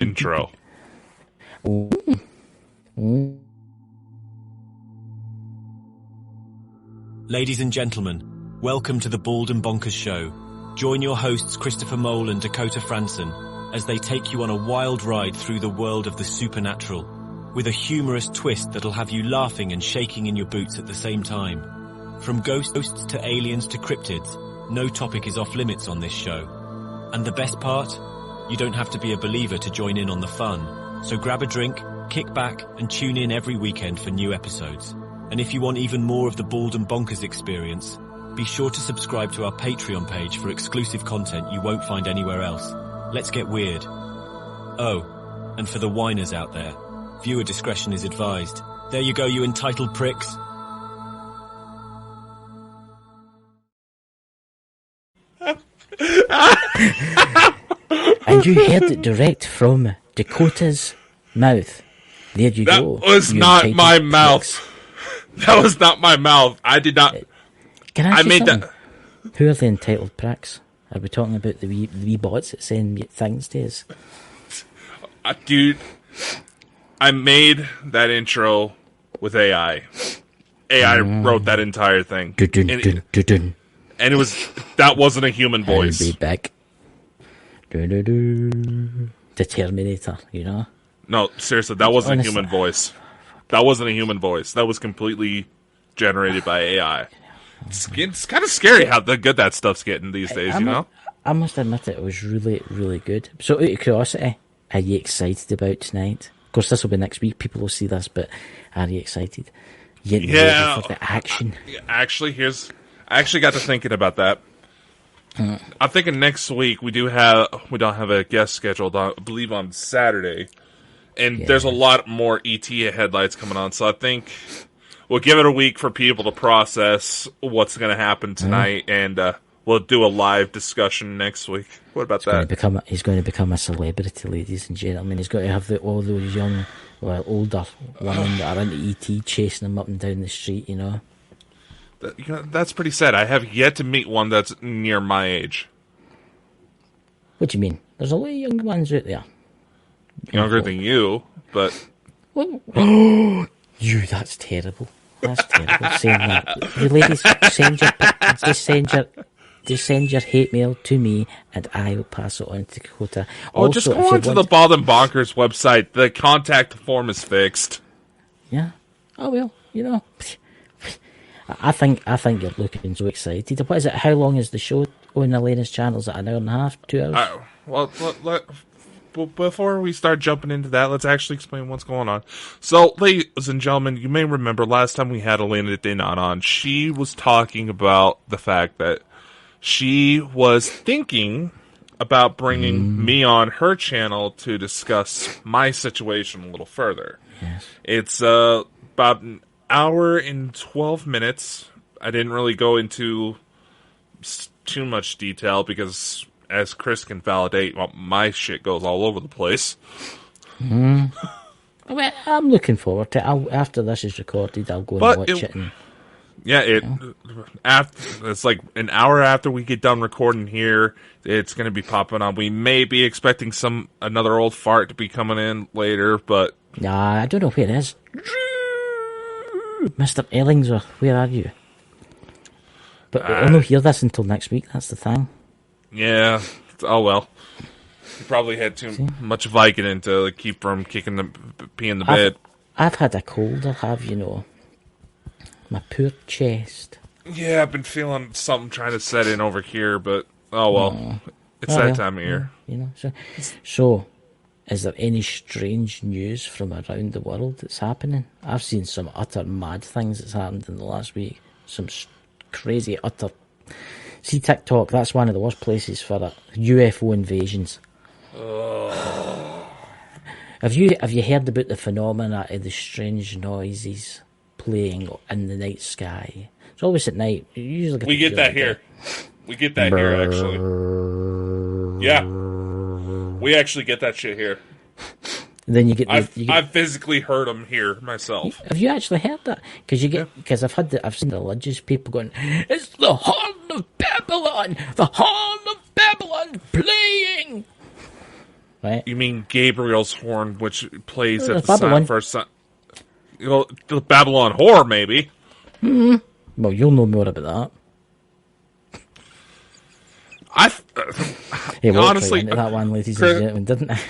intro. Ladies and gentlemen, welcome to the Bald and Bonkers Show. Join your hosts Christopher Mole and Dakota Franson as they take you on a wild ride through the world of the supernatural, with a humorous twist that'll have you laughing and shaking in your boots at the same time. From ghosts to aliens to cryptids, no topic is off limits on this show. And the best part? You don't have to be a believer to join in on the fun. So grab a drink, kick back, and tune in every weekend for new episodes. And if you want even more of the Bald and Bonkers experience, be sure to subscribe to our Patreon page for exclusive content you won't find anywhere else. Let's get weird. Oh, and for the whiners out there, viewer discretion is advised. There you go, you entitled pricks. And you heard it direct from Dakota's mouth. There you go. That was not my mouth. That was not my mouth. I did not. Can I made something? that. Who are the entitled pricks? Are we talking about the wee bots that send things to us? Dude, I made that intro with AI. AI wrote that entire thing. And that wasn't a human voice. I'll be back. The Terminator, you know? No, seriously, that wasn't a human voice. That wasn't a human voice. That was completely generated by AI. It's kind of scary how good that stuff's getting these days, you know? I must admit it was really, really good. So, out of curiosity, are you excited about tonight? Of course, this will be next week. People will see this, but are you excited? Yeah. Ready for the action? I actually got to thinking about that. I'm thinking next week we don't have a guest scheduled, I believe, on Saturday. And there's a lot more ET headlights coming on, so I think we'll give it a week for people to process what's going to happen tonight, and we'll do a live discussion next week. What about that? He's going to become a celebrity, ladies and gentlemen. He's going to have all those young, older women that are into ET chasing him up and down the street, you know. That's pretty sad. I have yet to meet one that's near my age. What do you mean? There's a lot of young ones out there. Younger than you, but... You, that's terrible. That's terrible, saying that. You ladies, just send your hate mail to me, and I will pass it on to Dakota. Also, just go on to the Bald and Bonkers website. The contact form is fixed. Yeah. Oh, well, you know... I think you're looking so excited. What is it? How long is the show on Elena's channel? Is it an hour and a half, 2 hours? Well, before we start jumping into that, let's actually explain what's going on. So, ladies and gentlemen, you may remember last time we had Elena Dinon on, she was talking about the fact that she was thinking about bringing me on her channel to discuss my situation a little further. Yes. It's about an hour and 12 minutes. I didn't really go into too much detail because, as Chris can validate, my shit goes all over the place. Well, I'm looking forward to it. After this is recorded, I'll go and watch it. It's like an hour after we get done recording here, it's going to be popping on. We may be expecting another old fart to be coming in later, but... Nah, I don't know where it is. Mr. Ellingsworth, where are you? But I'll not hear this until next week, that's the thing. Yeah, oh well. You probably had too much Vicodin to keep from peeing the bed. I've had a cold, I'll have, my poor chest. Yeah, I've been feeling something trying to set in over here, but oh well. It's that time of year. So, is there any strange news from around the world that's happening? I've seen some utter mad things that's happened in the last week. Some crazy utter... See, TikTok, that's one of the worst places for it. UFO invasions. Oh. Have you heard about the phenomena of the strange noises playing in the night sky? It's always at night. We get that here. We get that here, actually. Yeah. We actually get that shit here. And then I've physically heard them here myself. Have you actually heard that? Because I've seen religious people going, "It's the horn of Babylon, the horn of Babylon playing." right? You mean Gabriel's horn, which plays Well, at the Babylon. first sign? The Babylon Whore, maybe. Well, you'll know more about that. He walked honestly right into that one, ladies Chris, and gentlemen, didn't I?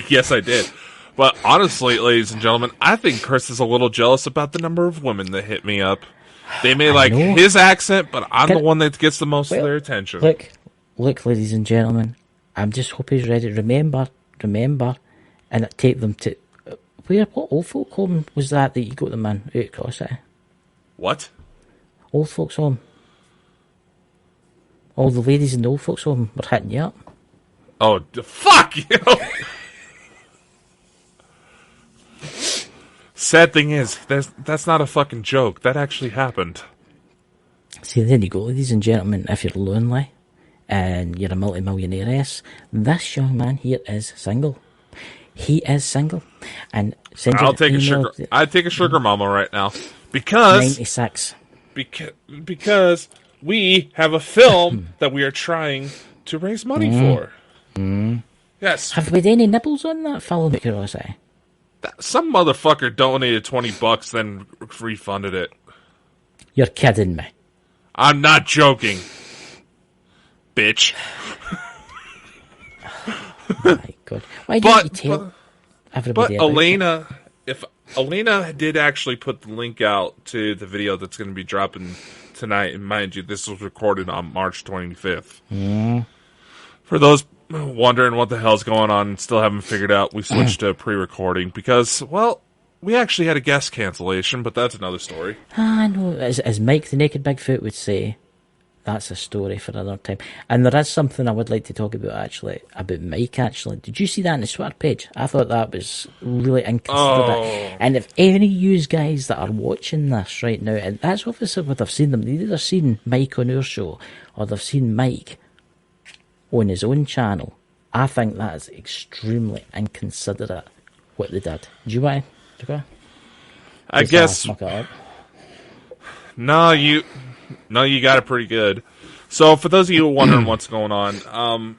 yes, I did. But honestly, ladies and gentlemen, I think Chris is a little jealous about the number of women that hit me up. They may like know. his accent, but I'm the one that gets the most of their attention. Look, ladies and gentlemen, I'm just hope he's ready. Remember, and take them to what old folk home was that you got them in out across it? What? Old folks home. All the ladies in the old folks home were hitting you up. Oh, fuck you! Sad thing is, that's not a fucking joke. That actually happened. See, there you go, ladies and gentlemen. If you're lonely and you're a multi-millionaire-ess, this young man here is single. He is single, and I'd take a sugar mama right now because 96. Because we have a film that we are trying to raise money for. Yes. Have we had any nibbles on that film? Curiosity. Some motherfucker donated $20, then refunded it. You're kidding me. I'm not joking, bitch. Oh my God. Why didn't you tell everybody But about Elena, if Elena did actually put the link out to the video that's going to be dropping tonight, and mind you, this was recorded on March 25th. For those wondering what the hell's going on and still haven't figured out, we switched to pre-recording because, well, we actually had a guest cancellation, but that's another story. I know. As Mike the Naked Bigfoot would say, that's a story for another time. And there is something I would like to talk about, actually, about Mike, actually. Did you see that on the Twitter page? I thought that was really inconsiderate. And if any of you guys that are watching this right now, and that's obviously what I've seen them, they've either seen Mike on our show, or they've seen Mike on his own channel. I think that is extremely inconsiderate what they did. Do you want to go? I guess. No, you got it pretty good. So, for those of you wondering what's going on,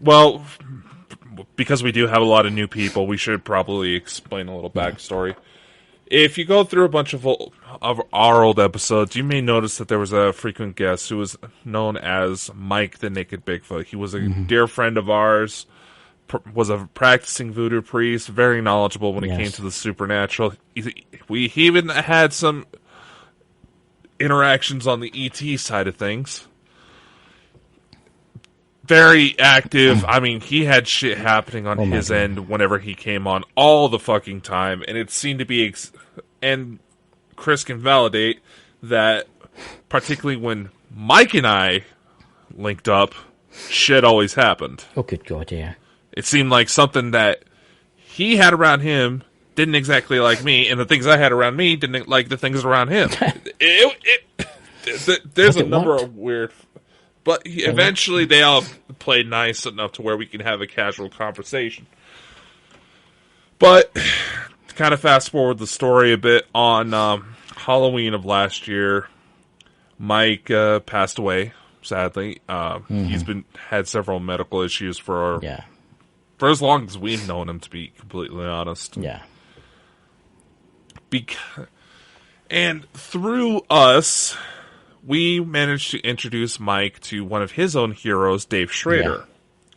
well, because we do have a lot of new people, we should probably explain a little backstory. If you go through a bunch of our old episodes, you may notice that there was a frequent guest who was known as Mike the Naked Bigfoot. He was a dear friend of ours, was a practicing voodoo priest, very knowledgeable when it came to the supernatural. We even had some interactions on the ET side of things. Very active. I mean, he had shit happening on his end whenever he came on all the fucking time, and it seemed to be... and Chris can validate that, particularly when Mike and I linked up, shit always happened. Oh, good God, yeah. It seemed like something that he had around him didn't exactly like me, and the things I had around me didn't like the things around him. There's a number of weird... But eventually they all played nice enough to where we can have a casual conversation. But, to kind of fast forward the story a bit, on Halloween of last year, Mike passed away, sadly. He's had several medical issues for as long as we've known him, to be completely honest. Yeah. And through us, we managed to introduce Mike to one of his own heroes, Dave Schrader,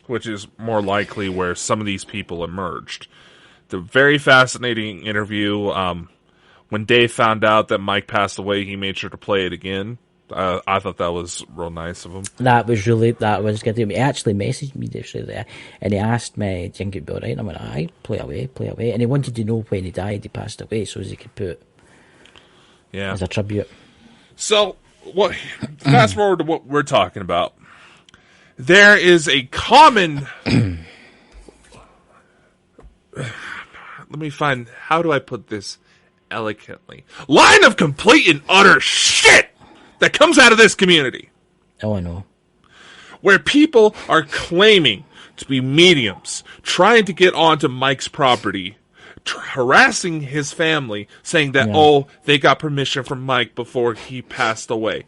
which is more likely where some of these people emerged. The very fascinating interview. When Dave found out that Mike passed away, he made sure to play it again. I thought that was real nice of him. That was good. He actually messaged me, Dave Schrader, and he asked me, do you think it'd be alright? And I went, aye, play away. And he wanted to know when he died, he passed away, so as he could put as a tribute. So, fast forward to what we're talking about. There is a common... Let me find... How do I put this eloquently? Line of complete and utter shit that comes out of this community. Oh, I know. Where people are claiming to be mediums, trying to get onto Mike's property, harassing his family, saying that, they got permission from Mike before he passed away.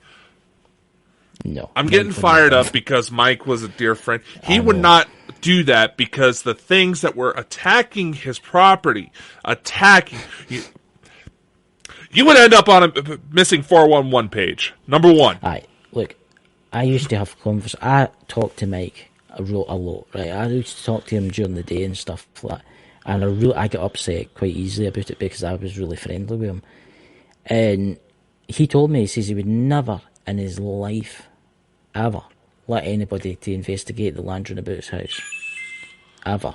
No. I'm getting fired up because Mike was a dear friend. He would not do that because the things that were attacking his property, you would end up on a missing 411 page. Number one. Aye, look, I used to have conversations. I talked to Mike a lot, right? I used to talk to him during the day and stuff like that. And I got upset quite easily about it because I was really friendly with him. And he told me, he says he would never in his life, ever, let anybody to investigate the land round about his house. Ever.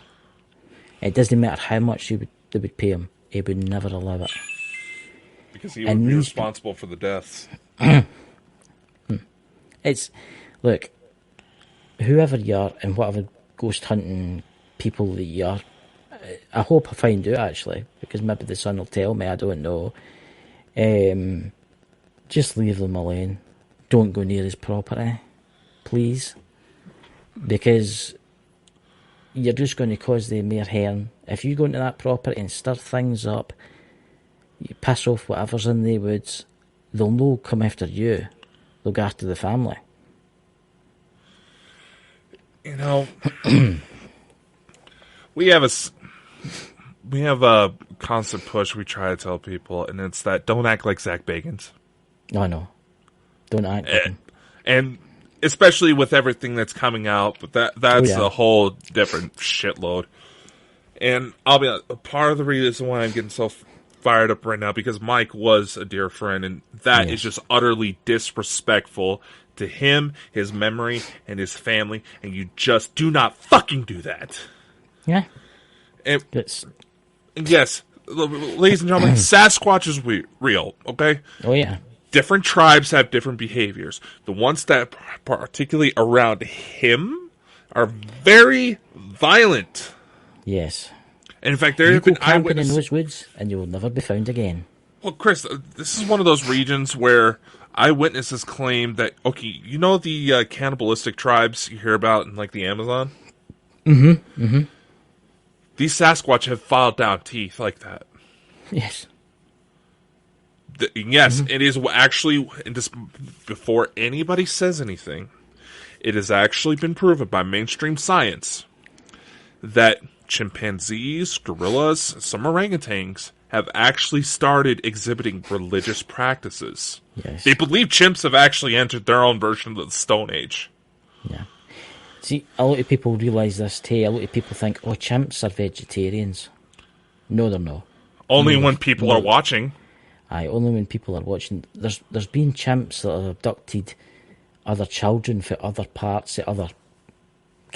It doesn't matter how much they would pay him, he would never allow it. Because he would be responsible for the deaths. Look, whoever you are and whatever ghost hunting people that you are, I hope I find out actually, because maybe the son will tell me, I don't know. Just leave them alone. Don't go near his property, please. Because you're just going to cause them more harm. If you go into that property and stir things up, you piss off whatever's in the woods, they'll no come after you. They'll go after the family. You know, we have a constant push we try to tell people, and it's that don't act like Zach Bagans. No. Don't act like him. And especially with everything that's coming out, but that's a whole different shitload. And I'll be honest, part of the reason why I'm getting so fired up right now, because Mike was a dear friend, and that is just utterly disrespectful to him, his memory, and his family, and you just do not fucking do that. Yeah. And yes, ladies and gentlemen, Sasquatch is real, okay? Oh, yeah. Different tribes have different behaviors. The ones that particularly around him are very violent. Yes. And in fact, there have been eyewitnesses in those woods, and you will never be found again. Well, Chris, this is one of those regions where eyewitnesses claim that, okay, you know the cannibalistic tribes you hear about in, like, the Amazon? Mm-hmm. These Sasquatch have filed down teeth like that. Yes. It is actually, and this, before anybody says anything, it has actually been proven by mainstream science that chimpanzees, gorillas, some orangutans have actually started exhibiting religious practices. Yes. They believe chimps have actually entered their own version of the Stone Age. Yeah. See, a lot of people realise this too. A lot of people think, oh, chimps are vegetarians. No, they're not. Only when people are watching. Aye, only when people are watching. There's been chimps that have abducted other children for other parts of other...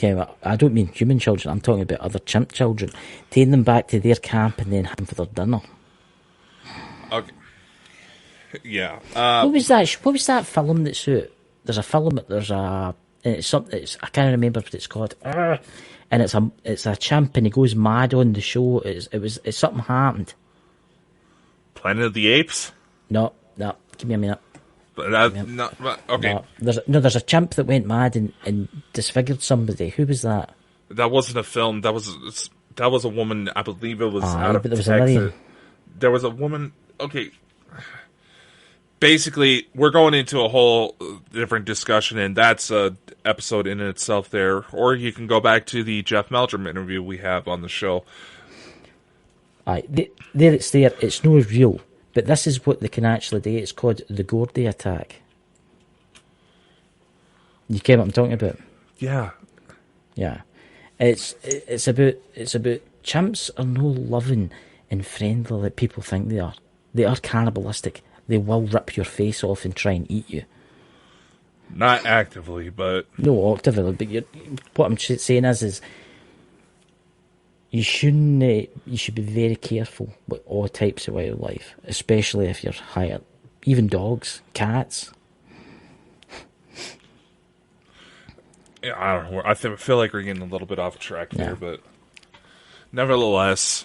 I don't mean human children, I'm talking about other chimp children. Taking them back to their camp and then having for their dinner. Okay. Yeah. What was that film that's out? There's a film, and it's something, I can't remember what it's called. And it's a chimp and he goes mad on the show. It's something happened. Planet of the Apes? No, give me a minute. Okay. No, there's a chimp that went mad and disfigured somebody. Who was that? That wasn't a film. That was a woman. I believe it was out of but there was Texas. There was a woman. Okay. Basically, we're going into a whole different discussion, and that's a episode in itself there. Or you can go back to the Jeff Meldrum interview we have on the show. Aye, there it's there. It's no real. But this is what they can actually do. It's called the Gordy attack. You get what I'm talking about? Yeah. Yeah. It's about chimps are no loving and friendly like people think they are. They are cannibalistic. They will rip your face off and try and eat you. Not actively, but... No, actively. But what I'm saying is you should be very careful with all types of wildlife, especially if you're hired. Even dogs, cats. Yeah, I don't know. I feel like we're getting a little bit off track there, but nevertheless,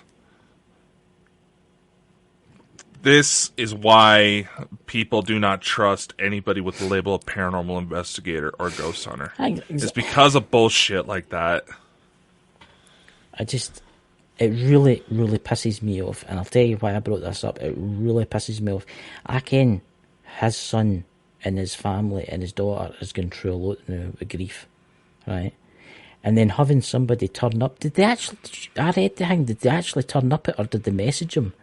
this is why people do not trust anybody with the label of paranormal investigator or ghost hunter. It's because of bullshit like that. It really, really pisses me off, and I'll tell you why I brought this up. It really pisses me off. I ken his son and his family and his daughter is going through a lot now with grief, right? And then having somebody turn up, did they actually, I read the thing, did they actually turn up it, or did they message them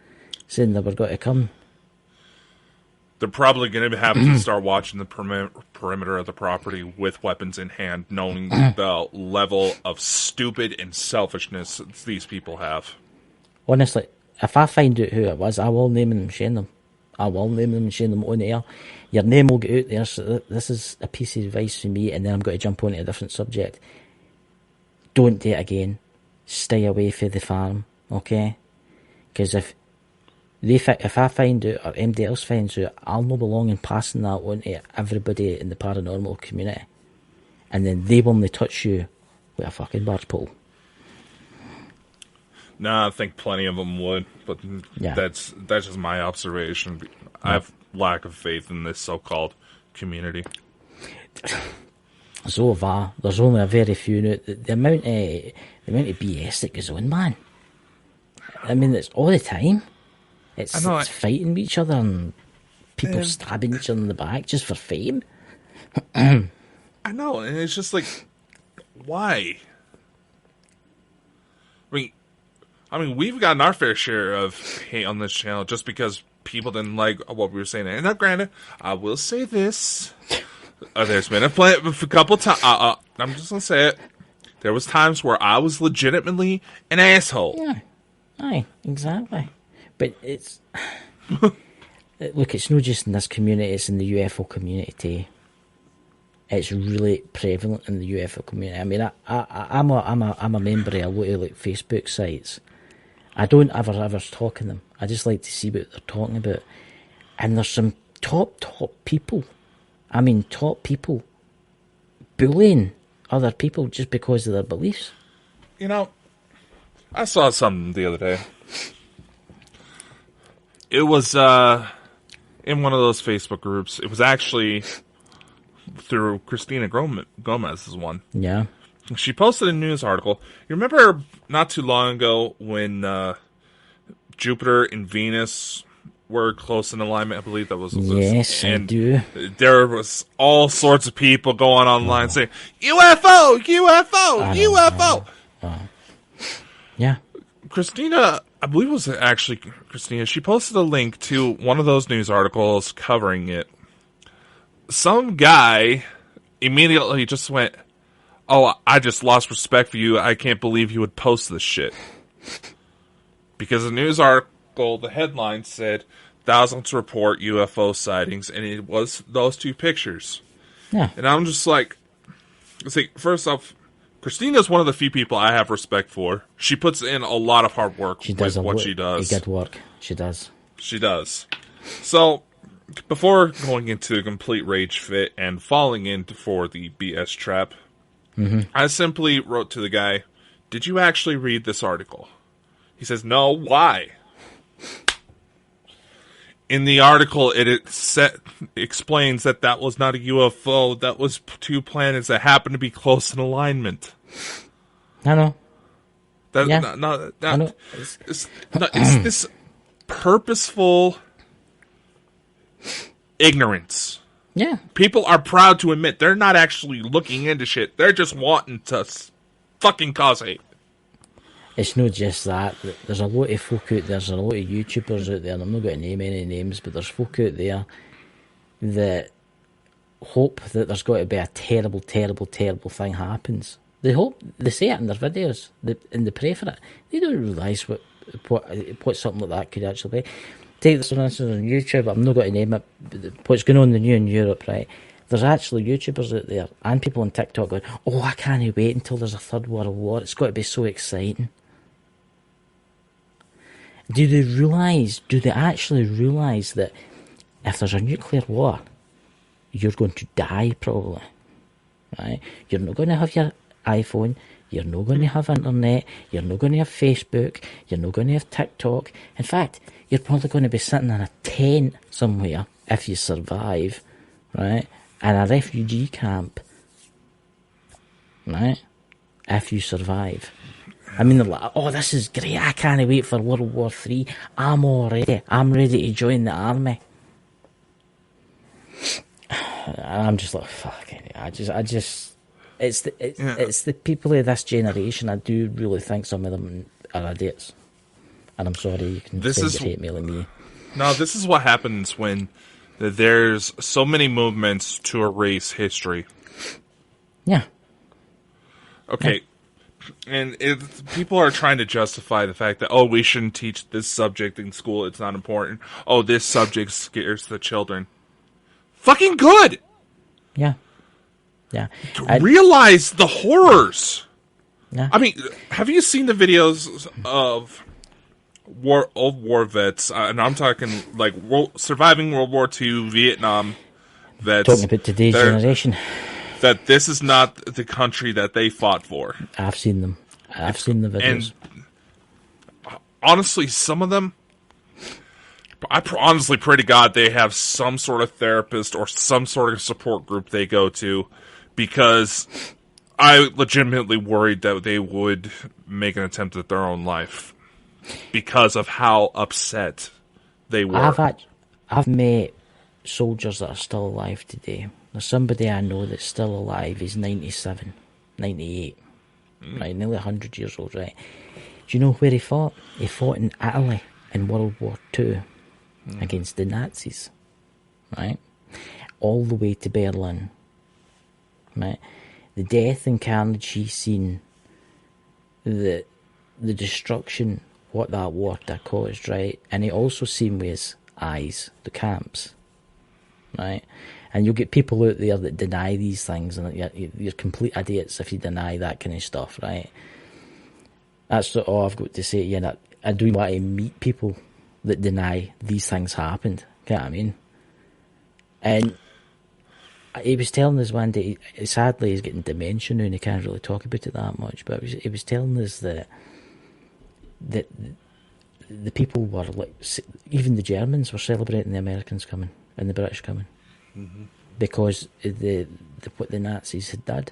saying they were going to come? They're probably going to have to start watching the perimeter of the property with weapons in hand, knowing the level of stupid and selfishness these people have. Honestly, if I find out who it was, I will name them and shame them. I will name them and shame them on air. Your name will get out there, so this is a piece of advice from me, and then I'm going to jump on to a different subject. Don't do it again. Stay away from the farm, okay? Because if I find out, or anybody else finds out, I'll no belong in passing that on to everybody in the paranormal community. And then they will only touch you with a fucking barge pole. Nah, I think plenty of them would, but Yeah. that's just my observation. I have lack of faith in this so-called community. So have I. There's only a very few now. The amount of BS that goes on, man. I mean, it's all the time. It's fighting with each other and people stabbing each other in the back just for fame. I know, and it's just like, why? I mean, we've gotten our fair share of hate on this channel just because people didn't like what we were saying. And now, granted, I will say this: there's been a couple times. I'm just gonna say it. There was times where I was legitimately an asshole. Yeah, aye, exactly. But it's look, it's not just in this community; it's in the UFO community too. It's really prevalent in the UFO community. I mean, I'm a member of a lot of like Facebook sites. I don't ever talk in them. I just like to see what they're talking about. And there's some top people. I mean, top people bullying other people just because of their beliefs. You know, I saw something the other day. It was in one of those Facebook groups. It was actually through Christina Gomez's one. Yeah. She posted a news article. You remember not too long ago when Jupiter and Venus were close in alignment? I believe that was. Yes, I do. There was all sorts of people going online saying, UFO, UFO, UFO. Yeah. Christina, I believe it was actually Christina, she posted a link to one of those news articles covering it. Some guy immediately just went, "Oh, I just lost respect for you. I can't believe you would post this shit." Because the news article, the headline said, "Thousands report UFO sightings," and it was those two pictures. Yeah. And I'm just like, see, first off, Christina's one of the few people I have respect for. She puts in a lot of hard work with what she does. Good work. She does. She does. So, before going into a complete rage fit and falling into for the BS trap, I simply wrote to the guy, "Did you actually read this article?" He says, "No, why?" In the article, it explains that was not a UFO. That was two planets that happened to be close in alignment. I know. I know. It's this purposeful ignorance. Yeah. People are proud to admit they're not actually looking into shit. They're just wanting to fucking cause hate. It's not just that. There's a lot of folk out there, there's a lot of YouTubers out there, and I'm not going to name any names, but there's folk out there that hope that there's got to be a terrible, terrible, terrible thing happens. They hope, they say it in their videos, and they pray for it. They don't realise what something like that could actually be. Take this for instance on YouTube, I'm not going to name it, but what's going on in Europe, right? There's actually YouTubers out there, and people on TikTok going, "Oh, I can't wait until there's a third world war. It's got to be so exciting." Do they actually realise that if there's a nuclear war, you're going to die probably, right? You're not going to have your iPhone, you're not going to have internet, you're not going to have Facebook, you're not going to have TikTok. In fact, you're probably going to be sitting in a tent somewhere, if you survive, right? In a refugee camp, right? If you survive. I mean, they're like, "Oh, this is great, I can't wait for World War III. I'm ready to join the army." And I'm just like, fuck it. I just It's the people of this generation. I do really think some of them are idiots. And I'm sorry, you can send your hate mail at me. No, this is what happens when there's so many movements to erase history. Yeah. Okay. Yeah. And people are trying to justify the fact that, oh, we shouldn't teach this subject in school, it's not important. Oh, this subject scares the children. Fucking good! Yeah. Yeah. Realize the horrors! Yeah. I mean, have you seen the videos of old war vets, and I'm talking like surviving World War II, Vietnam vets. Talking about today's generation. That this is not the country that they fought for. I've seen them. I've seen the videos. And honestly, some of them, I honestly pray to God they have some sort of therapist or some sort of support group they go to, because I legitimately worried that they would make an attempt at their own life because of how upset they were. I've met soldiers that are still alive today. There's somebody I know that's still alive. He's 97, 98, right, nearly 100 years old, right? Do you know where he fought? He fought in Italy in World War II against the Nazis, right? All the way to Berlin, right? The death and carnage he's seen, the destruction, what that war that caused, right? And he also seen with his eyes the camps, right? And you'll get people out there that deny these things, and you're complete idiots if you deny that kind of stuff, right? That's all I've got to say. Yeah, I do want to meet people that deny these things happened. You know what I mean? And he was telling us one day, sadly he's getting dementia now and he can't really talk about it that much, but he was telling us that the people were like, even the Germans were celebrating the Americans coming and the British coming. Mm-hmm. Because what the Nazis had done.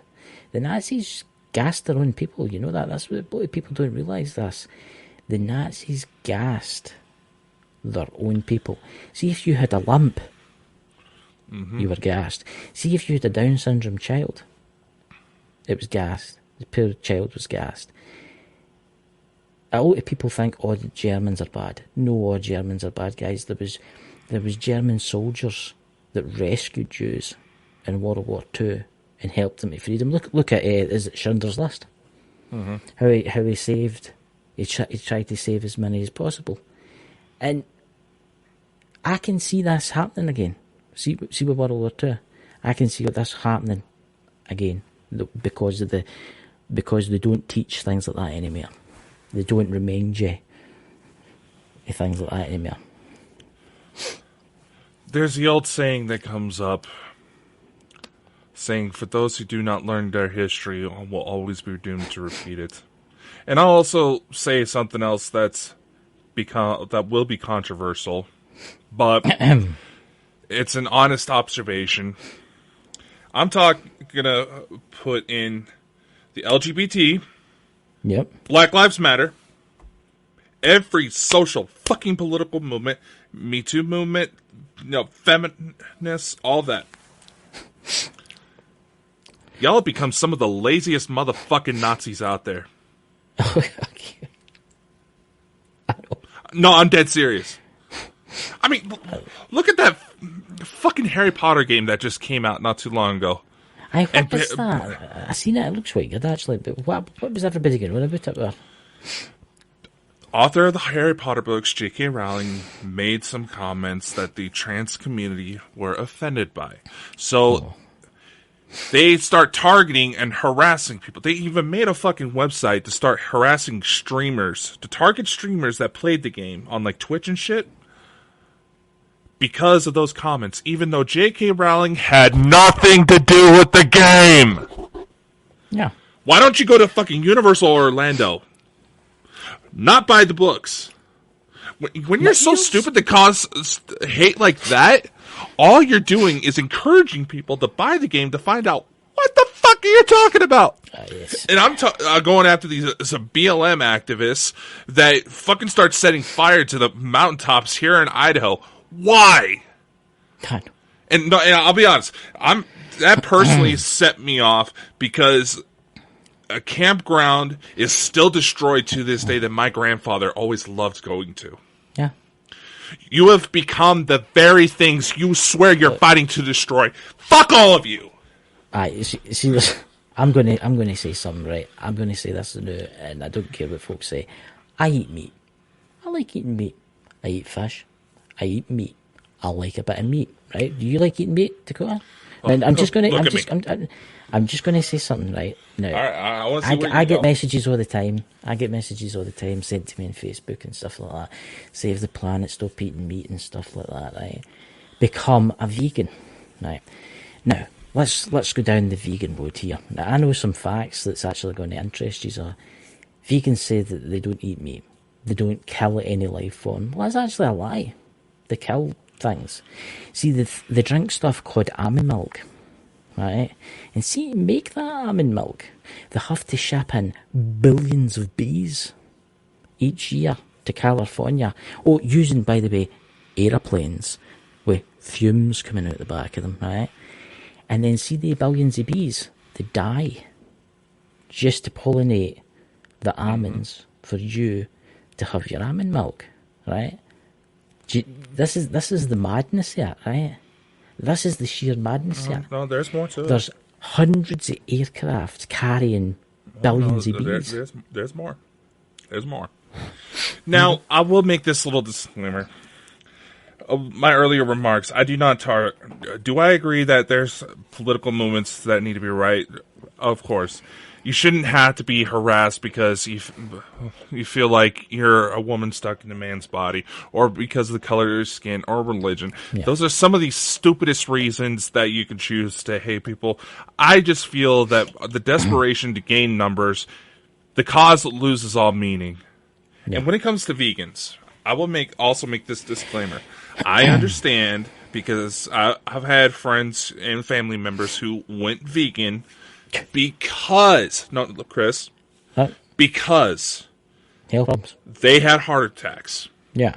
The Nazis gassed their own people, you know that? That's what people don't realise this. The Nazis gassed their own people. See, if you had a lump, you were gassed. See, if you had a Down syndrome child, it was gassed. The poor child was gassed. A lot of people think, oh, the Germans are bad. No, all Germans are bad, guys. There was German soldiers that rescued Jews in World War II and helped them to freedom. Look at is it Schindler's List? How he saved. He tried to save as many as possible, and I can see this happening again. See with World War II, I can see this happening again because they don't teach things like that anymore. They don't remind you of things like that anymore. There's the old saying that comes up, saying, for those who do not learn their history will always be doomed to repeat it. And I'll also say something else that will be controversial, but it's an honest observation. I'm gonna put in the LGBT, Black Lives Matter, every social fucking political movement, Me Too movement, feminists, all that. Y'all have become some of the laziest motherfucking Nazis out there. Okay. No, I'm dead serious. I mean, look at that fucking Harry Potter game that just came out not too long ago. What was that? I seen it. It looks quite good, actually. But what was everybody going on about it with? Author of the Harry Potter books, J.K. Rowling, made some comments that the trans community were offended by. So they start targeting and harassing people. They even made a fucking website to start harassing streamers, to target streamers that played the game on like Twitch and shit, because of those comments, even though J.K. Rowling had nothing to do with the game. Yeah. Why don't you go to fucking Universal Orlando? Not buy the books. When you're so stupid to cause hate like that, all you're doing is encouraging people to buy the game to find out what the fuck are you talking about. Yes. And I'm going after some BLM activists that fucking start setting fire to the mountaintops here in Idaho. Why? God. And no, and I'll be honest, that personally set me off because a campground is still destroyed to this day that my grandfather always loved going to. Yeah. You have become the very things you swear you're fighting to destroy. Fuck all of you. See this. I'm gonna say something, right? I'm gonna say this now, and I don't care what folks say. I eat meat. I like eating meat. I eat fish. I eat meat. I like a bit of meat, right? Do you like eating meat, Dakota? And I'm just gonna say something, right? Now, I want to see where I you get go. messages all the time. I get messages all the time sent to me on Facebook and stuff like that. Save the planet, stop eating meat and stuff like that, right? Become a vegan, right? Now, let's go down the vegan road here. Now, I know some facts that's actually going to interest you. So, vegans say that they don't eat meat. They don't kill any life form. Well, that's actually a lie. They kill things. See, they drink stuff called almond milk, right? And see, to make that almond milk, they have to ship in billions of bees each year to California. Oh, using, by the way, aeroplanes with fumes coming out the back of them, right? And then see the billions of bees, they die just to pollinate the almonds for you to have your almond milk, right? This is the madness here, right? This is the sheer madness here. No, there's more to it. There's hundreds of aircraft carrying billions of bees. There's more. There's more. Now, I will make this little disclaimer. My earlier remarks, I do not do I agree that there's political movements that need to be right? Of course. You shouldn't have to be harassed because you feel like you're a woman stuck in a man's body, or because of the color of your skin, or religion. Yeah. Those are some of the stupidest reasons that you can choose to hate people. I just feel that the desperation to gain numbers, the cause loses all meaning. Yeah. And when it comes to vegans, I will also make this disclaimer. I understand because I've had friends and family members who went vegan because they had heart attacks. Yeah.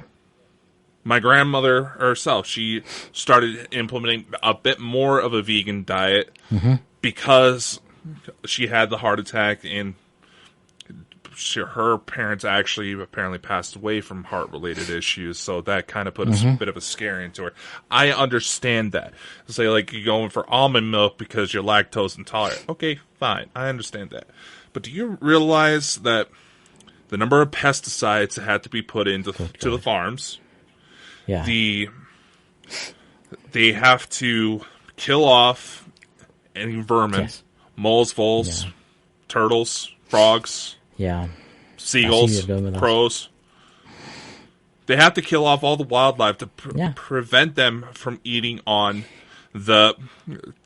My grandmother herself, she started implementing a bit more of a vegan diet because she had the heart attack, and her parents actually apparently passed away from heart-related issues, so that kind of put a bit of a scare into her. I understand that. Say, like, you're going for almond milk because you're lactose intolerant. Okay, fine. I understand that. But do you realize that the number of pesticides that had to be put into to the farms, they have to kill off any vermin, moles, voles, turtles, frogs, seagulls, crows. They have to kill off all the wildlife to prevent them from eating on the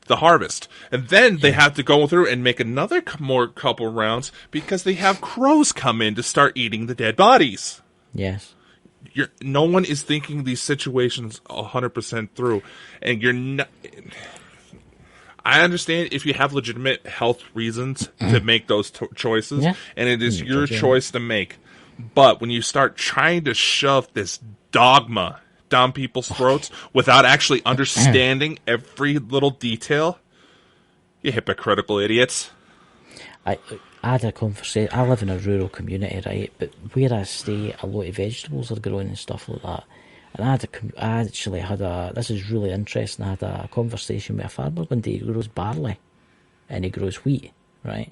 harvest. And then they have to go through and make another couple rounds because they have crows come in to start eating the dead bodies. Yes. No one is thinking these situations 100% through. And you're not... I understand if you have legitimate health reasons to make those choices, and it is your choice to make. But when you start trying to shove this dogma down people's throats without actually understanding every little detail, you hypocritical idiots. I had a conversation. I live in a rural community, right? But where I stay, a lot of vegetables are growing and stuff like that. And this is really interesting, I had a conversation with a farmer one day. He grows barley and he grows wheat, right?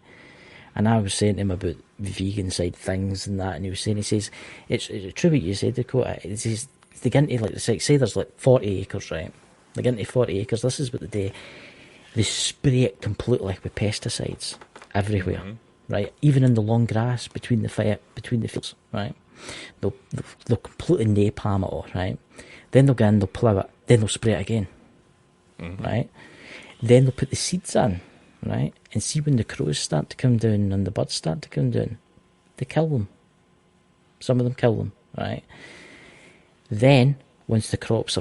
And I was saying to him about vegan side things and that, and he says, it's true what you said, Dakota. He says, they get into, say there's 40 acres, right? They get into 40 acres, this is what they do. They spray it completely with pesticides everywhere, right? Even in the long grass between the fields, right? They'll completely napalm it all, right? Then they'll go in, they'll plough it, then they'll spray it again, right? Then they'll put the seeds in, right? And see when the crows start to come down and the birds start to come down, they kill them. Some of them kill them, right? Then, once the crops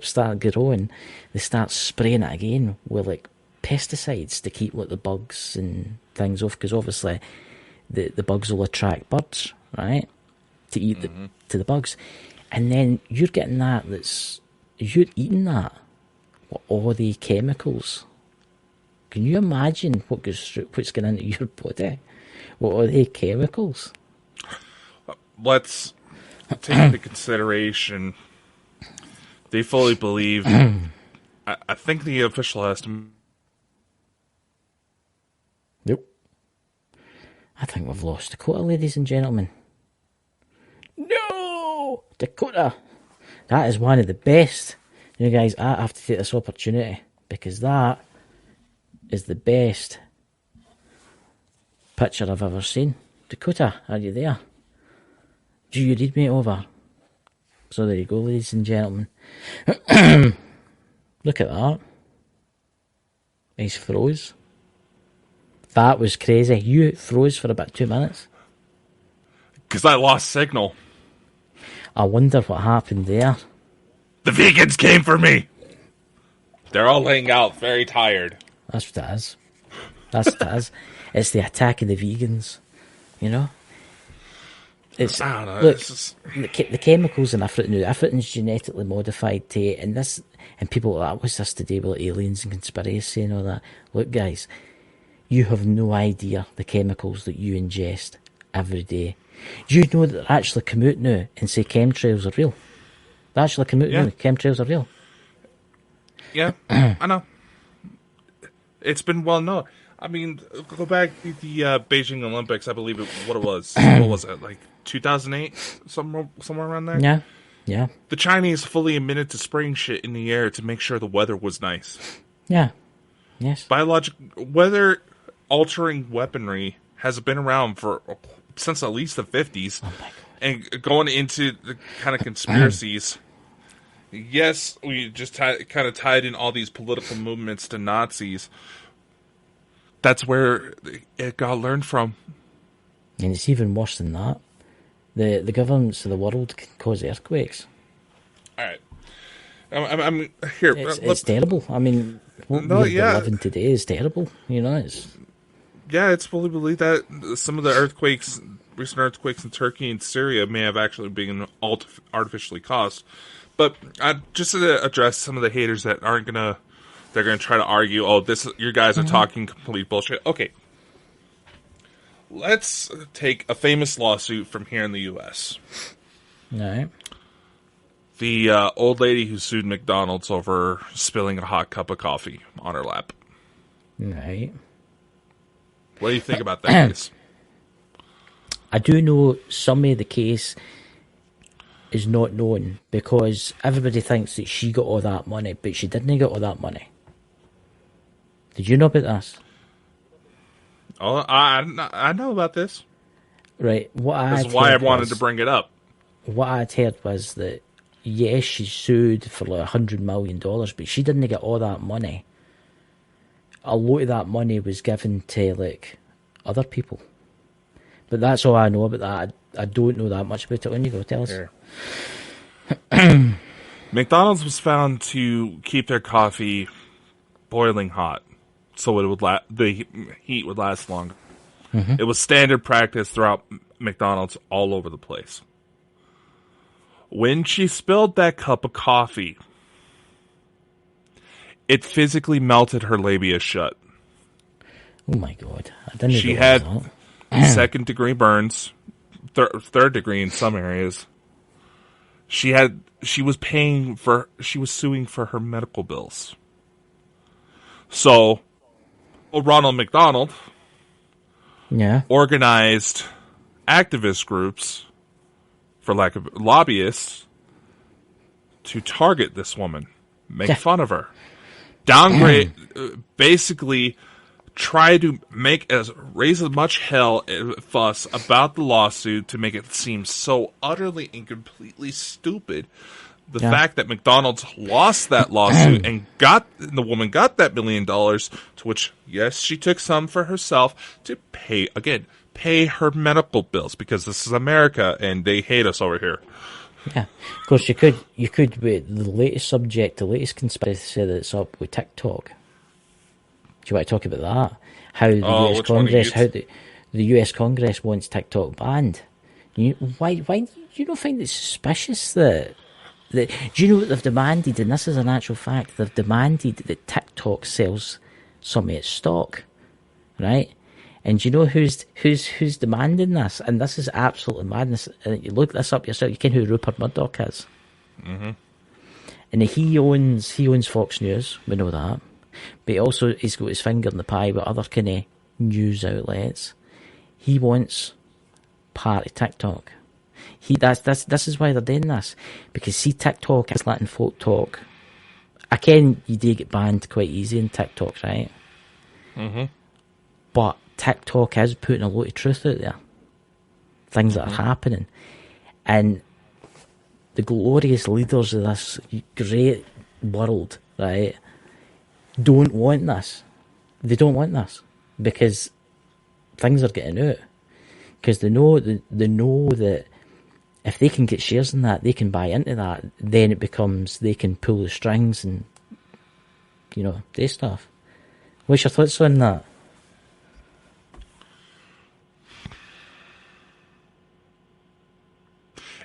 start growing, they start spraying it again with pesticides to keep the bugs and things off, because obviously the bugs will attract birds, right, to eat to the bugs. And then you're getting you're eating that with all the chemicals. Can you imagine what's going into your body with all the chemicals? Let's take into consideration they fully believe. I think the official estimate. Nope. I think we've lost Dakota, ladies and gentlemen. No! Dakota! That is one of the best. You know, guys, I have to take this opportunity because that is the best picture I've ever seen. Dakota, are you there? Do you read me over? So there you go, ladies and gentlemen. Look at that. He's froze. That was crazy. You froze for about 2 minutes. Because I lost signal. I wonder what happened there. The vegans came for me. They're all laying out, very tired. That's what it is. That's what it is. It's the attack of the vegans. You know? It's, I don't know. look, Just... the chemicals in everything now, everything's genetically modified to, and people are like, what's this to do with aliens and conspiracy and all that? Look, guys, you have no idea the chemicals that you ingest every day. Do you know that they actually come out now and say chemtrails are real? They actually come out now, chemtrails are real. Yeah, I know. It's been well known. I mean, go back to the Beijing Olympics, I believe what was it, like 2008? Somewhere around there? Yeah, yeah. The Chinese fully admitted to spraying shit in the air to make sure the weather was nice. Yeah, yes. Weather-altering weaponry has been around since at least the 50s. Oh my God. And going into the kind of conspiracies, yes, we just kind of tied in all these political movements to Nazis. That's where it got learned from. And it's even worse than that. The governments of the world can cause earthquakes. All right. I'm here. It's terrible. I mean, what we're living today is terrible. You know, it's fully believed that some of the recent earthquakes in Turkey and Syria may have actually been artificially caused. But just to address some of the haters that they're gonna try to argue, you guys are talking complete bullshit. Okay. Let's take a famous lawsuit from here in the U.S. All right. The old lady who sued McDonald's over spilling a hot cup of coffee on her lap. Right. What do you think about that case? I do know some of the case is not known because everybody thinks that she got all that money, but she didn't get all that money. Did you know about this? Oh, I know about this. Right. That's why I wanted to bring it up. What I'd heard was that, yes, she sued for like $100 million, but she didn't get all that money. A lot of that money was given to, like, other people. But that's all I know about that. I don't know that much about it. On you go, tell us. McDonald's was found to keep their coffee boiling hot, so the heat would last longer. Mm-hmm. It was standard practice throughout McDonald's all over the place. When she spilled that cup of coffee, it physically melted her labia shut. Oh my God. I didn't she had second-degree burns, third degree in some areas. She was suing for her medical bills. So, Ronald McDonald organized activist groups, for lack of lobbyists, to target this woman, make fun of her, downgrade, basically try to raise as much fuss about the lawsuit to make it seem so utterly and completely stupid. The fact that McDonald's lost that lawsuit and the woman got that $1 million, to which, yes, she took some for herself to pay her medical bills, because this is America and they hate us over here. Yeah, of course you could with the latest the latest conspiracy that's up with TikTok. Do you want to talk about that? How the US Congress, the US Congress wants TikTok banned. Why do you not find it suspicious that Do you know what they've demanded? And this is an actual fact. They've demanded that TikTok sells some of its stock, right? And do you know who's demanding this? And this is absolutely madness. And you look this up yourself. You can who Rupert Murdoch is. Mm-hmm. And he owns Fox News. We know that. But he's got his finger in the pie with other kind of news outlets. He wants part of TikTok. This is why they're doing this. Because see, TikTok is letting folk talk. I ken you do get banned quite easy in TikTok, right? Mm-hmm. But TikTok is putting a lot of truth out there. Things that are happening. And the glorious leaders of this great world, right, don't want this. They don't want this. Because things are getting out. Because they know that if they can get shares in that, they can buy into that, then it becomes they can pull the strings and, do stuff. What's your thoughts on that?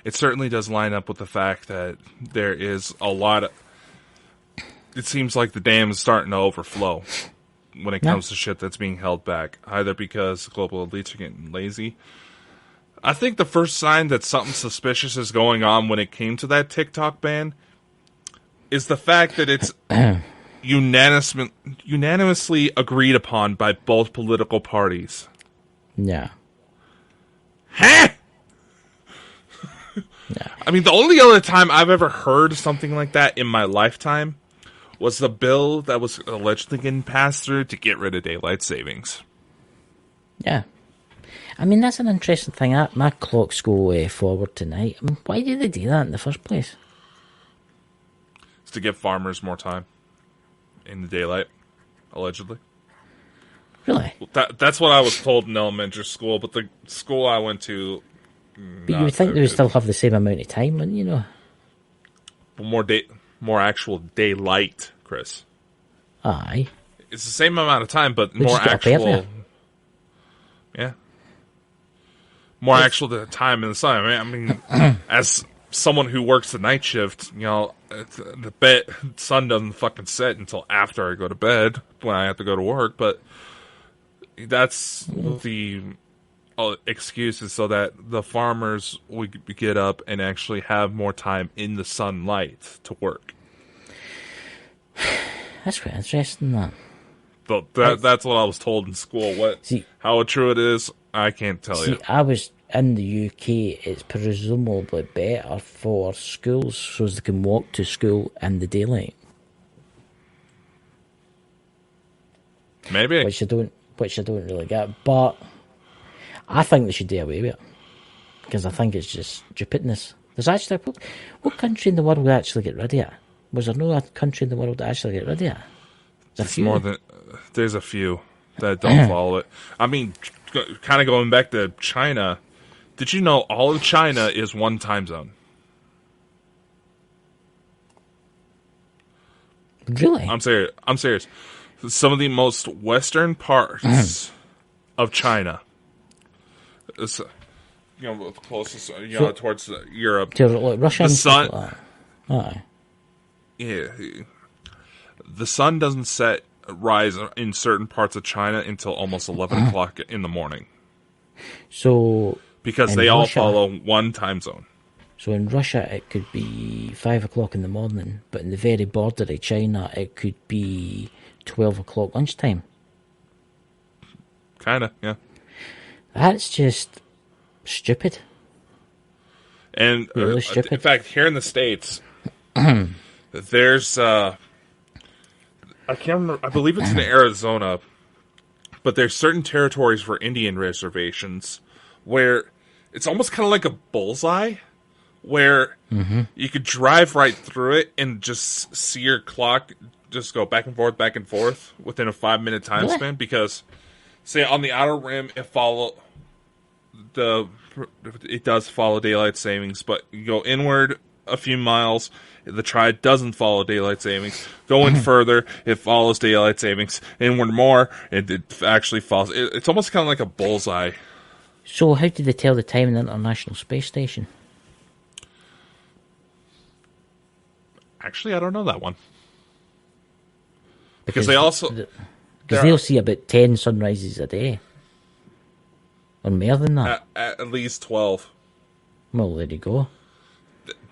It certainly does line up with the fact that there is a lot of... It seems like the dam is starting to overflow when it comes to shit that's being held back, either because global elites are getting lazy. I think the first sign that something suspicious is going on when it came to that TikTok ban is the fact that it's unanimously agreed upon by both political parties. Yeah. Huh? Yeah. I mean, the only other time I've ever heard something like that in my lifetime was the bill that was allegedly getting passed through to get rid of daylight savings. Yeah. I mean, that's an interesting thing. My clocks go forward tonight. I mean, why do they do that in the first place? It's to give farmers more time in the daylight, allegedly. Really? That's what I was told in elementary school, but the school I went to... But you would think they would still have the same amount of time, wouldn't you? More actual daylight, Chris. Aye. It's the same amount of time, but more actual... Yeah. More actual time in the sun. I mean, as someone who works the night shift, the sun doesn't fucking set until after I go to bed when I have to go to work, but that's the... excuses so that the farmers would get up and actually have more time in the sunlight to work. That's quite interesting, that. But that's what I was told in school. How true it is, I can't tell you. I was in the UK. It's presumably better for schools so they can walk to school in the daylight. Maybe. Which I don't really get, but I think they should do away with it because I think it's just stupidness. There's actually what country in the world would actually get rid of it? Was there no country in the world that actually get rid of it? There's a few that don't follow it. I mean, kind of going back to China. Did you know all of China is one time zone? Really? I'm serious. Some of the most western parts of China. The closest, towards Europe. To like Russia the and sun, stuff like that. Yeah. The sun doesn't rise in certain parts of China until almost 11 o'clock in the morning. So... Because they all follow one time zone. So in Russia, it could be 5 o'clock in the morning, but in the very border of China, it could be 12 o'clock lunchtime. Kinda, yeah. That's just stupid. And really stupid. In fact, here in the States, there's I can't remember. I believe it's in Arizona, but there's certain territories for Indian reservations where it's almost kind of like a bullseye, where you could drive right through it and just see your clock just go back and forth within a 5-minute time span. Because, say, on the outer rim, it does follow daylight savings, but you go inward a few miles, the Triad doesn't follow daylight savings. Going further, it follows daylight savings. Inward more, it actually follows. It's almost kind of like a bullseye. So how did they tell the time in the International Space Station? Actually, I don't know that one. Because they also... Because they'll see about 10 sunrises a day. Or more than that. At least 12. Well, there you go.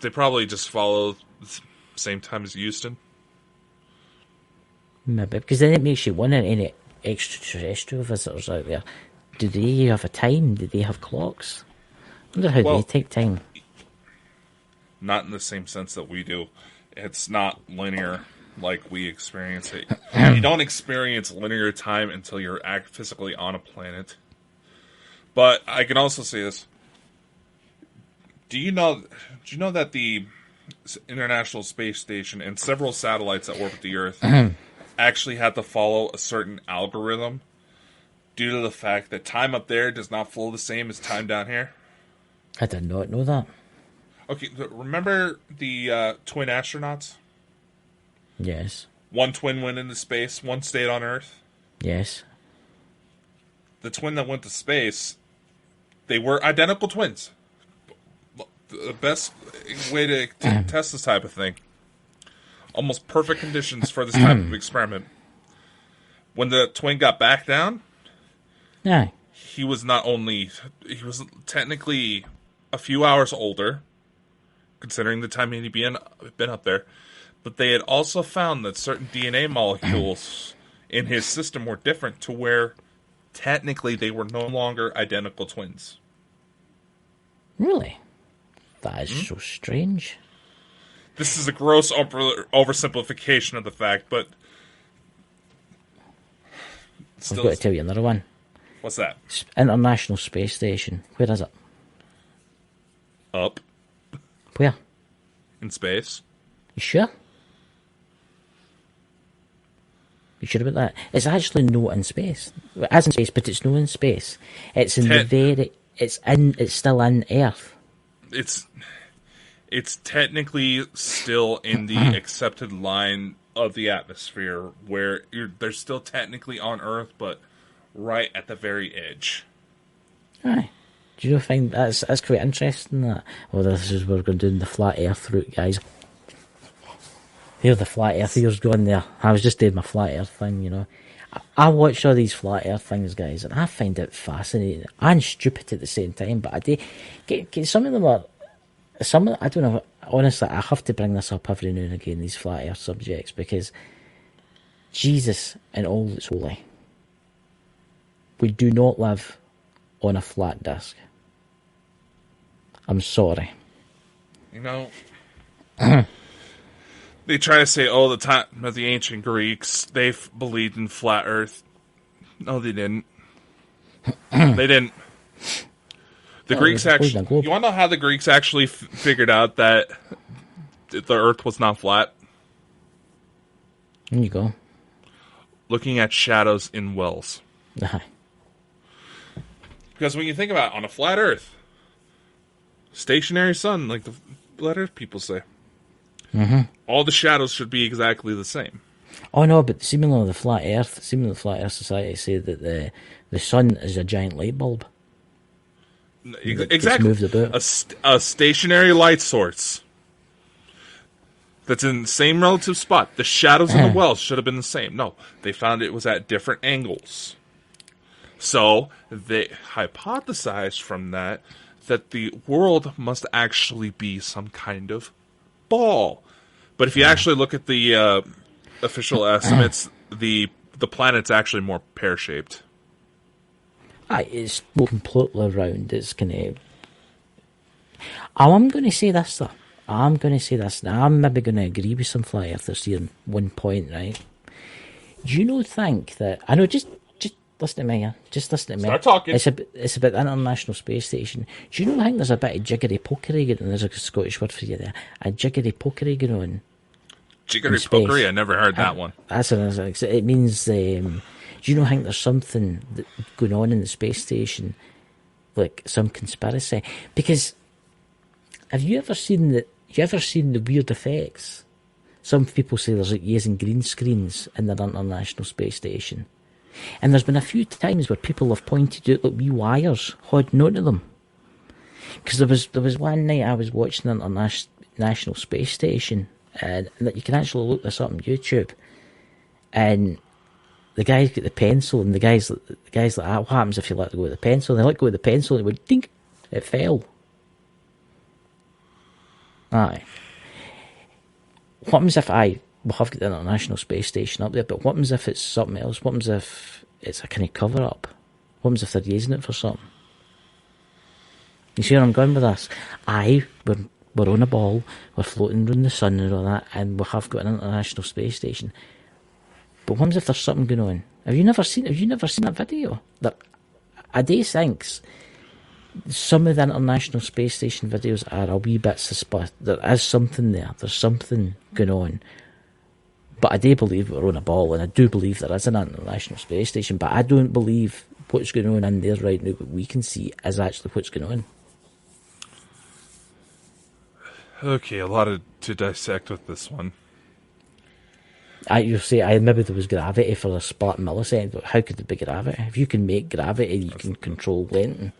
They probably just follow the same time as Houston. Maybe, because then it makes you wonder, any extraterrestrial visitors out there, do they have a time? Do they have clocks? I wonder how they take time. Not in the same sense that we do. It's not linear like we experience it. You don't experience linear time until you're physically on a planet. But I can also say this. Do you know that the International Space Station and several satellites that orbit the Earth actually have to follow a certain algorithm due to the fact that time up there does not flow the same as time down here? I did not know that. Okay, remember the twin astronauts? Yes. One twin went into space, one stayed on Earth. Yes. The twin that went to space, they were identical twins. The best way to test this type of thing. Almost perfect conditions for this type of experiment. When the twin got back down, he was technically a few hours older, considering the time he'd been up there, but they had also found that certain DNA molecules in his system were different to where technically they were no longer identical twins. Really? That is so strange. This is a gross oversimplification of the fact, but I've got to tell you another one. What's that? International Space Station. Where is it? Up. Where? In space. You sure? You sure about that? It's actually not in space. As in space, but it's not in space. It's in it's still in Earth. It's technically still in the accepted line of the atmosphere where they're still technically on Earth, but right at the very edge. Aye. Do you find that's quite interesting? That this is we're going down the flat Earth route, guys. Here the flat earthers going there. I was just doing my flat Earth thing, you know. I watch all these flat Earth things, guys, and I find it fascinating and stupid at the same time. But I do. Some of them are. I don't know. Honestly, I have to bring this up every now and again. These flat Earth subjects, because Jesus and all that's holy. We do not live on a flat disc. I'm sorry. You know, they try to say, the time of the ancient Greeks, they believed in flat Earth. No, they didn't. They didn't. The Greeks actually... You want to know how the Greeks actually figured out that the Earth was not flat? There you go. Looking at shadows in wells. Because when you think about it, on a flat Earth, stationary sun, like the flat Earth people say, all the shadows should be exactly the same. Oh no, but seemingly the flat Earth Society say that the sun is a giant light bulb. Exactly. Moved about. A stationary light source that's in the same relative spot. The shadows in the wells should have been the same. No, they found it was at different angles. So they hypothesized from that the world must actually be some kind of ball. But if you actually look at the official estimates, the planet's actually more pear-shaped. It's not completely round. It's kind of... I'm going to say this, though. I'm maybe going to agree with some flat earthers here in one point, right? Do you not think that... I know, just listen to me here. Just listen to me. Start talking. It's about the International Space Station. Do you not think there's a bit of jiggery-pokery going on? There's a Scottish word for you there. A jiggery-pokery going on. Jiggery-pokery? I never heard that one. That's what I was... It means... do you not think there's something going on in the space station, like some conspiracy? Because have you ever seen the weird effects? Some people say there's like using green screens in the International Space Station, and there's been a few times where people have pointed out like wee wires holding onto them. Because there was one night I was watching the International Space Station, and you can actually look this up on YouTube. And the guy's got the pencil, and the guy's like, what happens if you let go with the pencil? And they let go with the pencil, and it went dink, it fell. Aye. What happens if we have got the International Space Station up there, but what happens if it's something else? What happens if it's a kind of cover up? What happens if they're using it for something? You see where I'm going with this? We're on a ball, we're floating around the sun and all that, and we have got an International Space Station. But what happens if there's something going on? Have you never seen that video? I do think some of the International Space Station videos are a wee bit suspect. There is something there. There's something going on. But I do believe we're on a ball, and I do believe there is an International Space Station, but I don't believe what's going on in there right now, what we can see, is actually what's going on. Okay, a lot to dissect with this one. You say, maybe there was gravity for a split millisecond, but how could there be gravity? If you can make gravity, you can control length.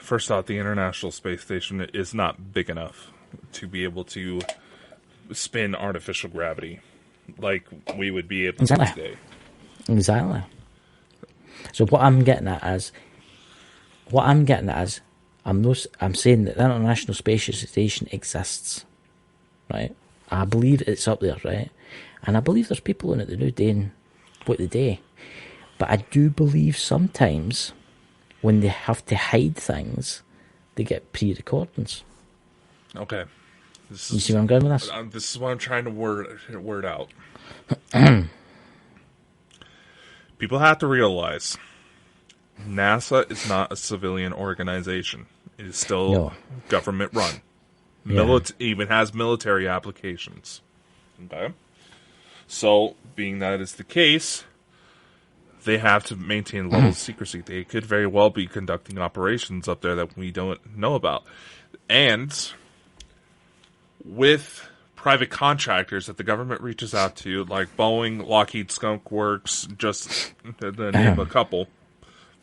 First off, the International Space Station is not big enough to be able to spin artificial gravity like we would be able to today. Exactly. So what I'm getting at is, I'm saying that the International Space Station exists, right? I believe it's up there, right? And I believe there's people on it that know doing what they do. But I do believe sometimes when they have to hide things, they get pre-recordings. Okay. You see where I'm going with this? This is what I'm trying to word out. People have to realize NASA is not a civilian organization. It is still government run. Even has military applications. Okay? So, being that is the case, they have to maintain levels of secrecy. They could very well be conducting operations up there that we don't know about. And with private contractors that the government reaches out to, like Boeing, Lockheed Skunk Works, just to name a couple,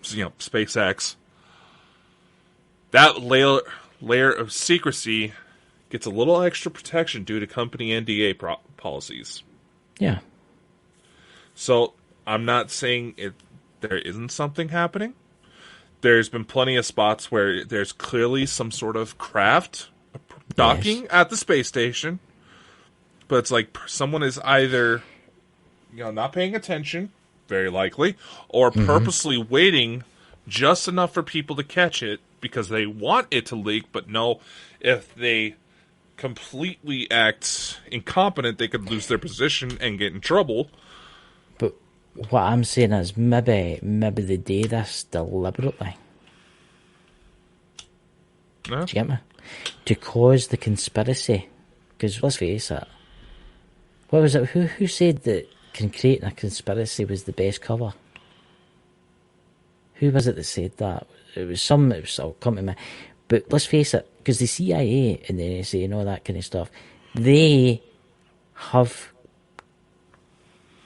SpaceX, that layer of secrecy gets a little extra protection due to company NDA policies. Yeah. So I'm not saying there isn't something happening. There's been plenty of spots where there's clearly some sort of craft docking at the space station, but it's like someone is either not paying attention, very likely, or purposely waiting just enough for people to catch it because they want it to leak, but know if they completely act incompetent, they could lose their position and get in trouble. But what I'm saying is maybe they do this deliberately. No? Do you get me? To cause the conspiracy. Because let's face it, what was it? Who said that creating a conspiracy was the best cover? Who was it that said that? It was I'll come to me. But let's face it, because the CIA and the NSA and all that kind of stuff, they have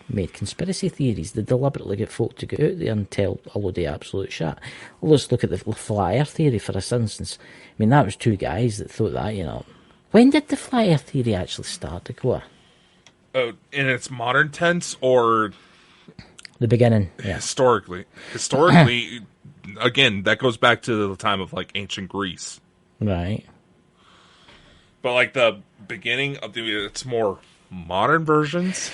made conspiracy theories. They deliberately get folk to go out there and tell a load of absolute shit. Well, let's look at the flat earth theory, for instance. I mean, that was two guys that thought that, When did the flat earth theory actually start to go? In its modern tense or the beginning? Yeah. Historically, again, that goes back to the time of ancient Greece, right? But the beginning of its more modern versions,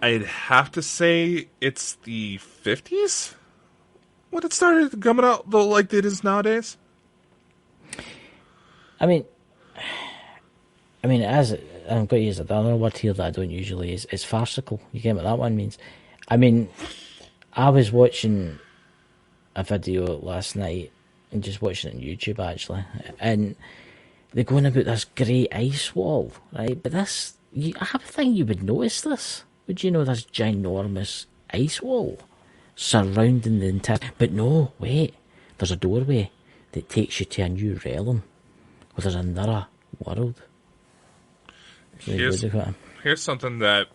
I'd have to say it's the 50s when it started coming out like it is nowadays. I mean, as I'm going to use another word here that I don't usually use. It's farcical. You get what that one means? I mean, I was watching a video last night and just watching it on YouTube actually, and they're going about this great ice wall, right? But I have a thing you would notice this. Would you know this ginormous ice wall surrounding the entire? But no, wait. There's a doorway that takes you to a new realm where there's another world. So here's something that...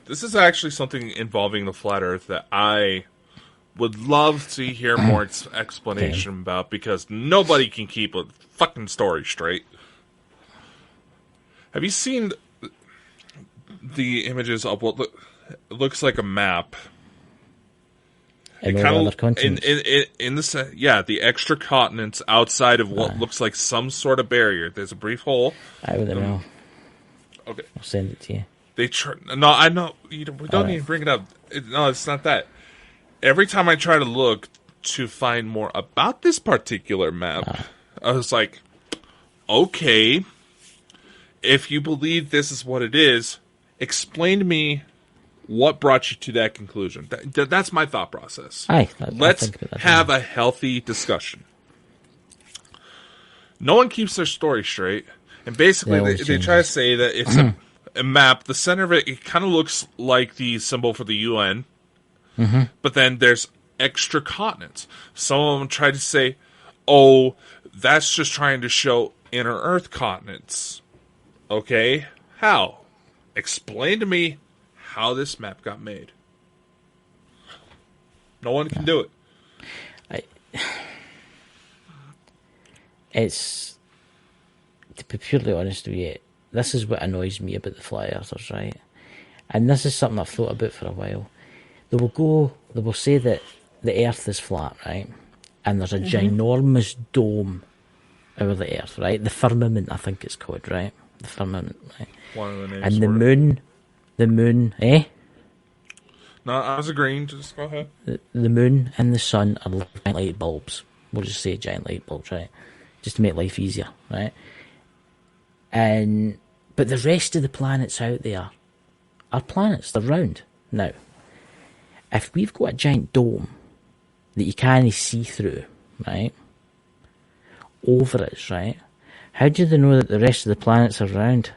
This is actually something involving the flat Earth that I would love to hear more explanation about, because nobody can keep a fucking story straight. Have you seen the images of what looks like a map? In all the other continents. In the the extra continents outside of what looks like some sort of barrier. There's a brief hole. I wouldn't know. Okay, I'll send it to you. No, I know. We don't need to bring it up. No, it's not that. Every time I try to look to find more about this particular map, I was like, okay, if you believe this is what it is, explain to me what brought you to that conclusion. That's my thought process. Let's have a healthy discussion. No one keeps their story straight. And basically, they try to say that it's a map. The center of it kind of looks like the symbol for the UN. Mm-hmm. But then there's extra continents. Some of them try to say, oh, that's just trying to show inner Earth continents. Okay, how? Explain to me how this map got made. No one can do it. It's, to be purely honest with you, this is what annoys me about the flat earthers, right? And this is something I've thought about for a while. They will say that the earth is flat, right? And there's a ginormous dome over the earth, right? The firmament, I think it's called, right? The firmament, right? One of the names. And the moon, eh? No, I was agreeing. Just go ahead. The moon and the sun are giant light bulbs. We'll just say giant light bulbs, right? Just to make life easier, right? But the rest of the planets out there are planets. They're round. Now, if we've got a giant dome that you can't see through, right, over us, right, how do they know that the rest of the planets are round?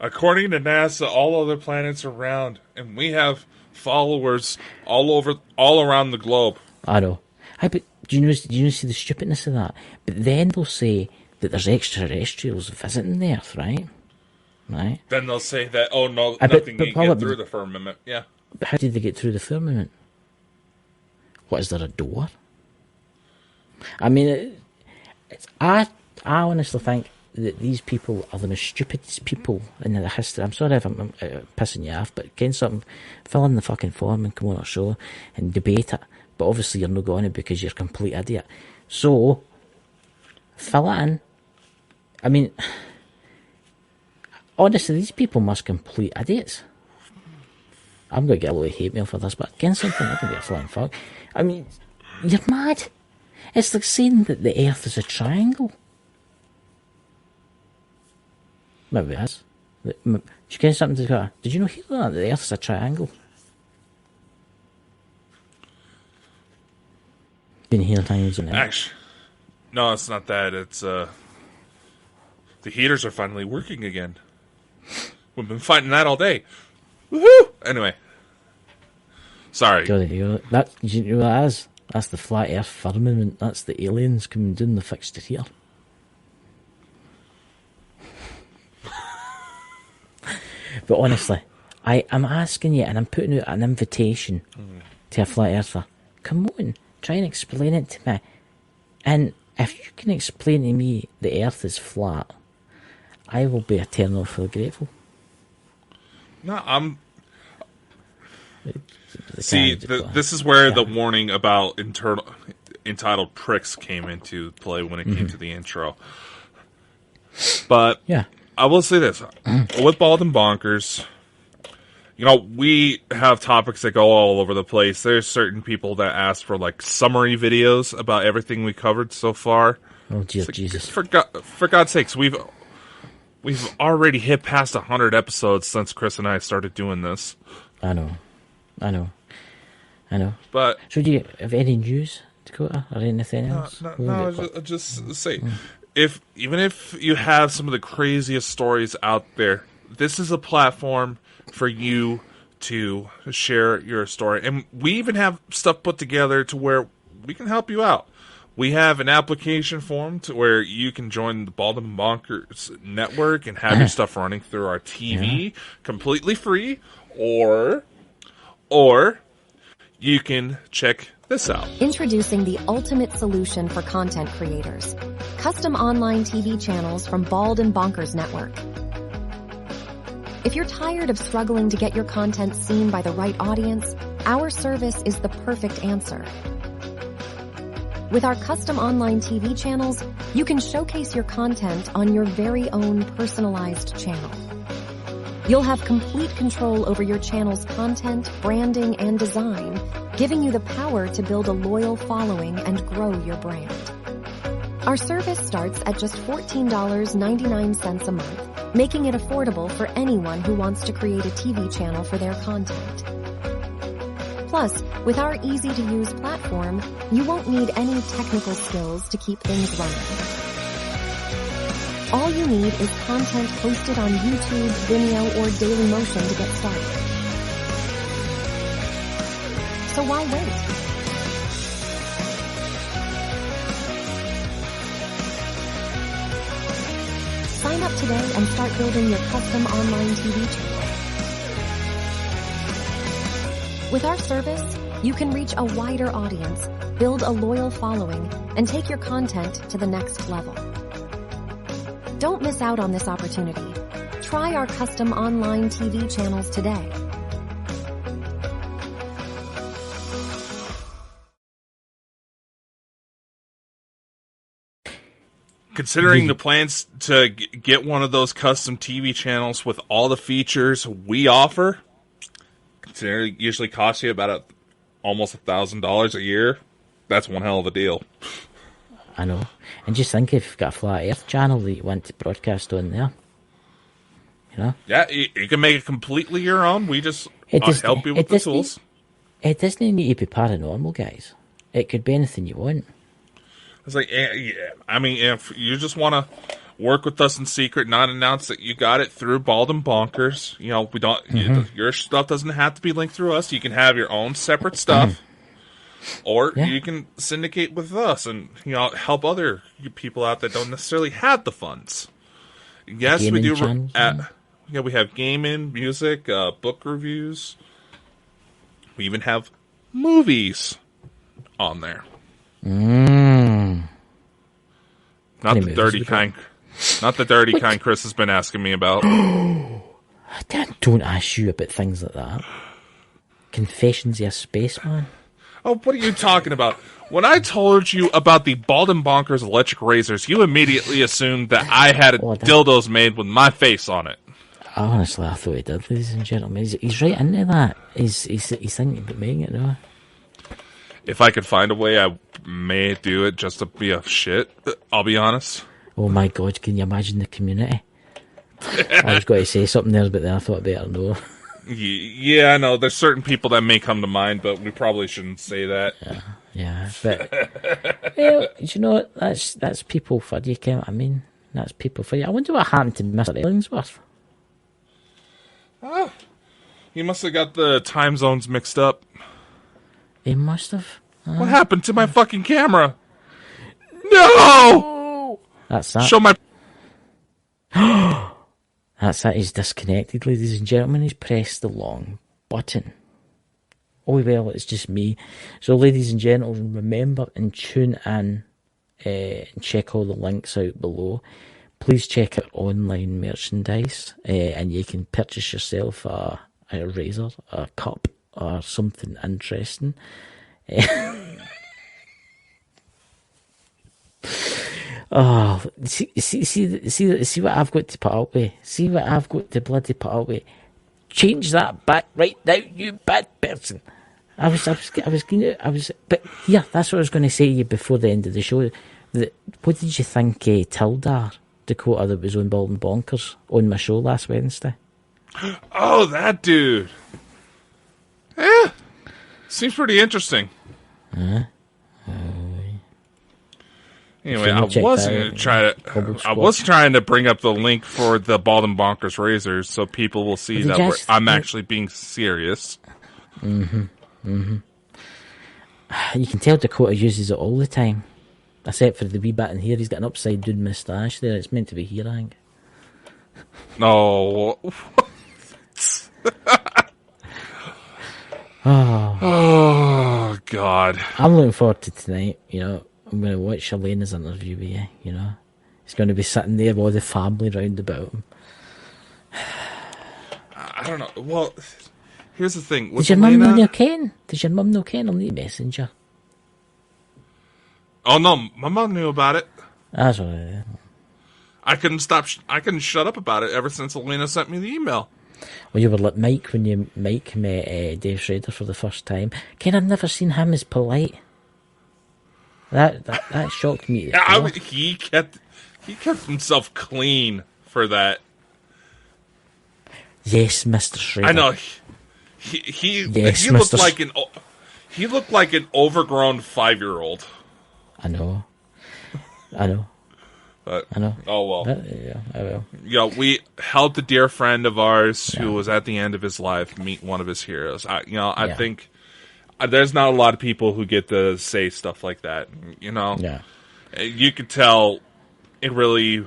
According to NASA, all other planets are round, and we have followers all around the globe. I know. But do you see the stupidness of that? But then they'll say that there's extraterrestrials visiting the Earth, right? Right. Then they'll say that, oh no, nothing can get through the firmament. Yeah. But how did they get through the firmament? What, is there a door? I mean, I honestly think that these people are the most stupidest people in the history. I'm sorry if I'm pissing you off, but get something, fill in the fucking form and come on our show and debate it. But obviously you're not going to because you're a complete idiot. So, fill it in. I mean, honestly, these people must complete idiots. I'm going to get a lot of hate mail for this, but again, something I can be a flying fuck. I mean, you're mad. It's like saying that the Earth is a triangle. Maybe it is. Do you get something to go? Did you know that the Earth is a triangle? Didn't hear things in it. Actually, no, it's not that. It's the heaters are finally working again. We've been fighting that all day. Woohoo! Anyway, sorry. You know what that is? That's the flat Earth firmament. That's the aliens coming down the fixture here. But honestly, I'm asking you, and I'm putting out an invitation to a flat earther. Come on, try and explain it to me. And if you can explain to me the Earth is flat, I will be eternally grateful. No, I'm. See, this is where the warning about entitled pricks came into play when it came to the intro. But yeah, I will say this with Bald and Bonkers. You know, we have topics that go all over the place. There's certain people that ask for like summary videos about everything we covered so far. Oh dear Jesus! For God's sakes, we've already hit past 100 episodes since Chris and I started doing this. I know. But so, do you have any news, Dakota, or anything else? No. Just say, even if you have some of the craziest stories out there, this is a platform for you to share your story, and we even have stuff put together to where we can help you out. We have an application form to where you can join the Bald and Bonkers network and have your stuff running through our TV completely free, or you can check this out. Introducing the ultimate solution for content creators. Custom online TV channels from Bald and Bonkers Network. If you're tired of struggling to get your content seen by the right audience, our service is the perfect answer. With our custom online TV channels, you can showcase your content on your very own personalized channel. You'll have complete control over your channel's content, branding, and design, giving you the power to build a loyal following and grow your brand. Our service starts at just $14.99 a month, making it affordable for anyone who wants to create a TV channel for their content. Plus, with our easy-to-use platform, you won't need any technical skills to keep things running. All you need is content posted on YouTube, Vimeo, or Dailymotion to get started. So why wait? Sign up today and start building your custom online TV channel. With our service, you can reach a wider audience, build a loyal following, and take your content to the next level. Don't miss out on this opportunity. Try our custom online TV channels today. Considering the plans to get one of those custom TV channels with all the features we offer, considering it usually costs you about almost $1,000 a year, that's one hell of a deal. I know. And just think if you've got a flat earth channel that you want to broadcast on there. You know? Yeah, you can make it completely your own. We just help you with the tools. It doesn't need to be paranormal, guys. It could be anything you want. It's like, yeah. I mean, if you just want to work with us in secret, not announce that you got it through Bald and Bonkers, you know, we don't. Your stuff doesn't have to be linked through us. You can have your own separate stuff, or you can syndicate with us and help other people out that don't necessarily have the funds. Yes, gaming we do. Channels, we have gaming, music, book reviews. We even have movies on there. Not the dirty kind. Not the dirty kind Chris has been asking me about. Don't ask you about things like that. Confessions of a Spaceman. Oh, what are you talking about? When I told you about the Bald and Bonkers electric razors, you immediately assumed that I had dildos made with my face on it. Honestly, I thought he did, ladies and gentlemen. He's right into that. He's thinking about making it now. If I could find a way, I may do it just to be a shit. I'll be honest. Oh my God, can you imagine the community? I was going to say something there, but then I thought I better know. Yeah, I know. There's certain people that may come to mind, but we probably shouldn't say that. Yeah. But, well, you know what? That's people for you, Kim. I mean, that's people for you. I wonder what happened to Mr. Ellingsworth. Oh, he must have got the time zones mixed up. He must have. What happened to my fucking camera? No! That's that. Show my... That's that. He's disconnected, ladies and gentlemen. He's pressed the wrong button. Oh, well, it's just me. So, ladies and gentlemen, remember and tune in and check all the links out below. Please check out online merchandise and you can purchase yourself a razor, a cup, or something interesting. Oh, see what I've got to put up with. See what I've got to bloody put up with. Change that back right now, you bad person. But yeah, that's what I was going to say to you before the end of the show. What did you think, Tildar, Dakota, that was on Bald and Bonkers on my show last Wednesday? Oh, that dude. Yeah, seems pretty interesting. Anyway, I was trying to bring up the link for the Bald and Bonkers razors so people will see that I'm actually being serious. You can tell Dakota uses it all the time, except for the wee bit in here. He's got an upside down moustache there. It's meant to be here, I think. No. Oh. God. I'm looking forward to tonight. You know, I'm going to watch Elena's interview with you. You know, he's going to be sitting there with all the family round about him. I don't know. Well, here's the thing. Did your mum know Ken? On the messenger? Oh no, my mom knew about it. That's all right. I couldn't stop. I couldn't shut up about it ever since Elena sent me the email. Well, you were like Mike when Mike met Dave Schrader for the first time. Ken, I've never seen him as polite. That shocked me. He kept himself clean for that. Yes, Mr. Schrader. I know. He looked like an overgrown 5-year-old. I know. But, I know. Oh well. Yeah, I will. Yeah, we helped a dear friend of ours who was at the end of his life meet one of his heroes. I think there's not a lot of people who get to say stuff like that. You know, you could tell it really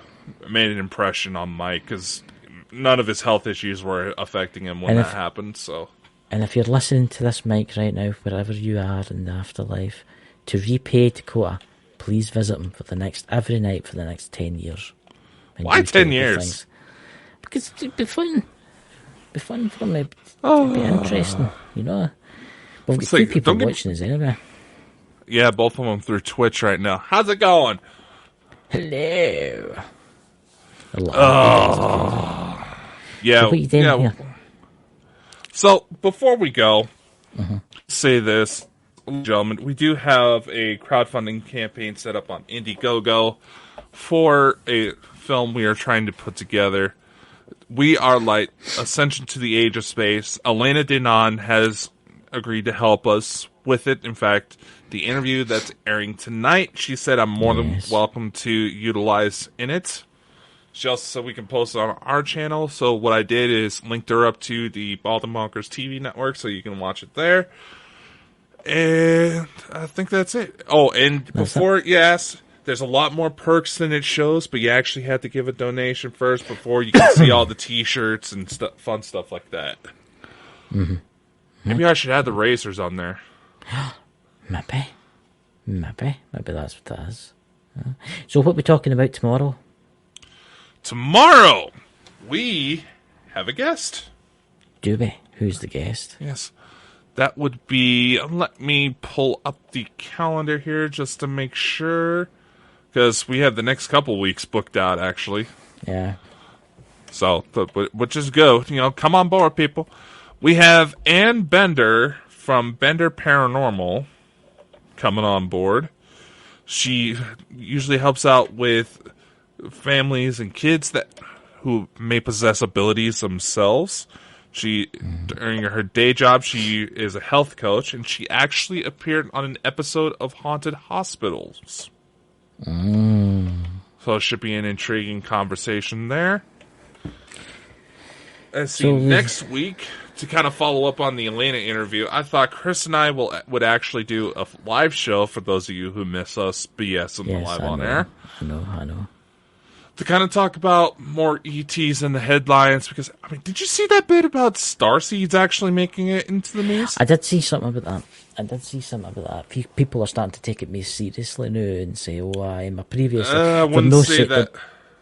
made an impression on Mike because none of his health issues were affecting him when that happened. So, and if you're listening to this, Mike, right now, wherever you are in the afterlife, to repay Dakota, please visit him every night for the next 10 years. Why 10 years? Things. Because it'd be fun. It'd be fun for me. It'd be interesting, you know. We've got two people watching us anyway. Yeah, both of them through Twitch right now. How's it going? Hello. Yeah. So what are you doing here? So, before we go, say this. Gentlemen, we do have a crowdfunding campaign set up on Indiegogo for a film we are trying to put together. We are like Ascension to the Age of Space. Elena Denon has agreed to help us with it. In fact, the interview that's airing tonight, she said I'm more than welcome to utilize in it. She also said we can post it on our channel. So what I did is linked her up to the Bald and Bonkers TV network so you can watch it there. And I think that's it. Oh, and before, yes, there's a lot more perks than it shows, but you actually have to give a donation first before you can see all the T-shirts and fun stuff like that. Maybe I should add the razors on there. Maybe that's what that is. So what are we talking about tomorrow? Tomorrow, we have a guest. Do we? Who's the guest? Yes. That would be, let me pull up the calendar here just to make sure, because we have the next couple weeks booked out, actually. Yeah. So, which is good. You know, come on board, people. We have Ann Bender from Bender Paranormal coming on board. She usually helps out with families and kids who may possess abilities themselves. During her day job, she is a health coach, and she actually appeared on an episode of Haunted Hospitals. So it should be an intriguing conversation there. Let's see, next week, to kind of follow up on the Elena interview, I thought Chris and I would actually do a live show for those of you who miss us BSing live on air. I know. To kind of talk about more ETs in the headlines, because, I mean, did you see that bit about Starseeds actually making it into the news? I did see something about that. People are starting to take it more seriously now and say, my previous... I wouldn't say that.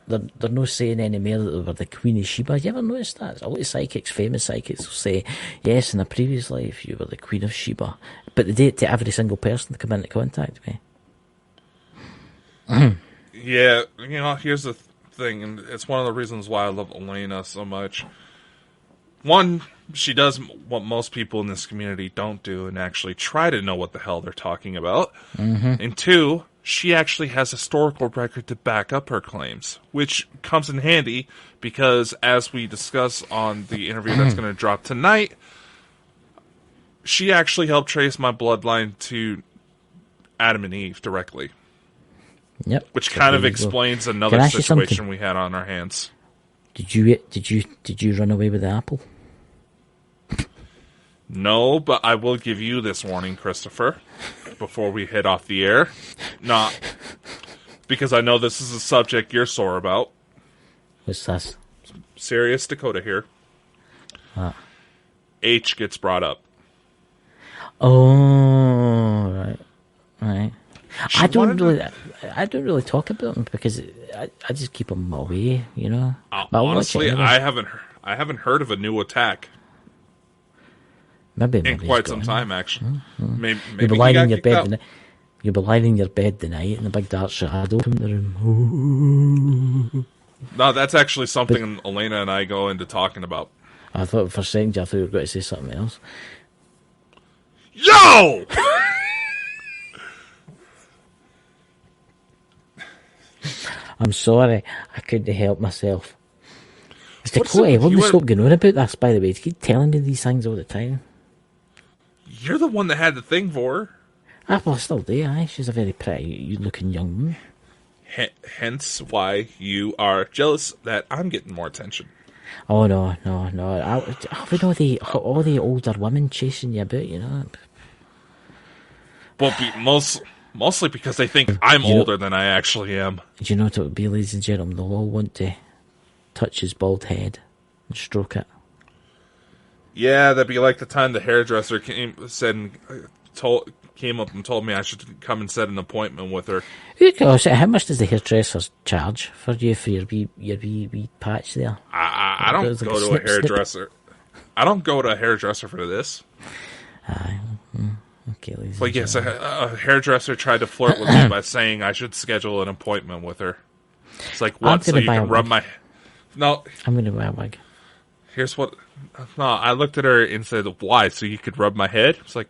They're not saying anymore that they were the Queen of Sheba. You ever noticed that? A lot of psychics, famous psychics, will say, yes, in a previous life you were the Queen of Sheba. But they did it to every single person to come into contact with me. Yeah, you know, here's the thing, and it's one of the reasons why I love Elena so much. One, she does what most people in this community don't do and actually try to know what the hell they're talking about. And two, she actually has historical record to back up her claims, which comes in handy because, as we discuss on the interview that's going to drop tonight, she actually helped trace my bloodline to Adam and Eve directly. Yep. Which kind of explains another situation we had on our hands. Did you run away with the apple? No, but I will give you this warning, Christopher, before we head off the air. Not because I know this is a subject you're sore about. What's this? Serious Dakota here. H gets brought up. Oh, right. Right. I don't really talk about them because I just keep them away, you know. Honestly, I haven't heard of a new attack maybe in quite some time. Actually, maybe you'll be lying in your bed. You'll be lying in your bed tonight, and the big dark shadow come in the room. No, that's actually something Elena and I go into talking about. I thought for a second you were going to say something else. Yo! I'm sorry, I couldn't help myself. Mr. Cody, will you stop going on about this, by the way? You keep telling me these things all the time. You're the one that had the thing for her. Well, I still do, aye. She's a very pretty looking young woman. Hence why you are jealous that I'm getting more attention. Oh, no. We know all the older women chasing you about, you know. But mostly because they think I'm older than I actually am. Do you know what it would be, ladies and gentlemen? They'll all want to touch his bald head and stroke it. Yeah, that'd be like the time the hairdresser came up and told me I should come and set an appointment with her. How much does the hairdresser charge for your wee patch there? I don't go to a hairdresser. I don't go to a hairdresser for this. Okay, ladies. But yes, a hairdresser tried to flirt with me by saying I should schedule an appointment with her. It's like, what? So you can rub my... No. I'm going to buy a wig. Here's what... No, I looked at her and said, why? So you could rub my head? It's like,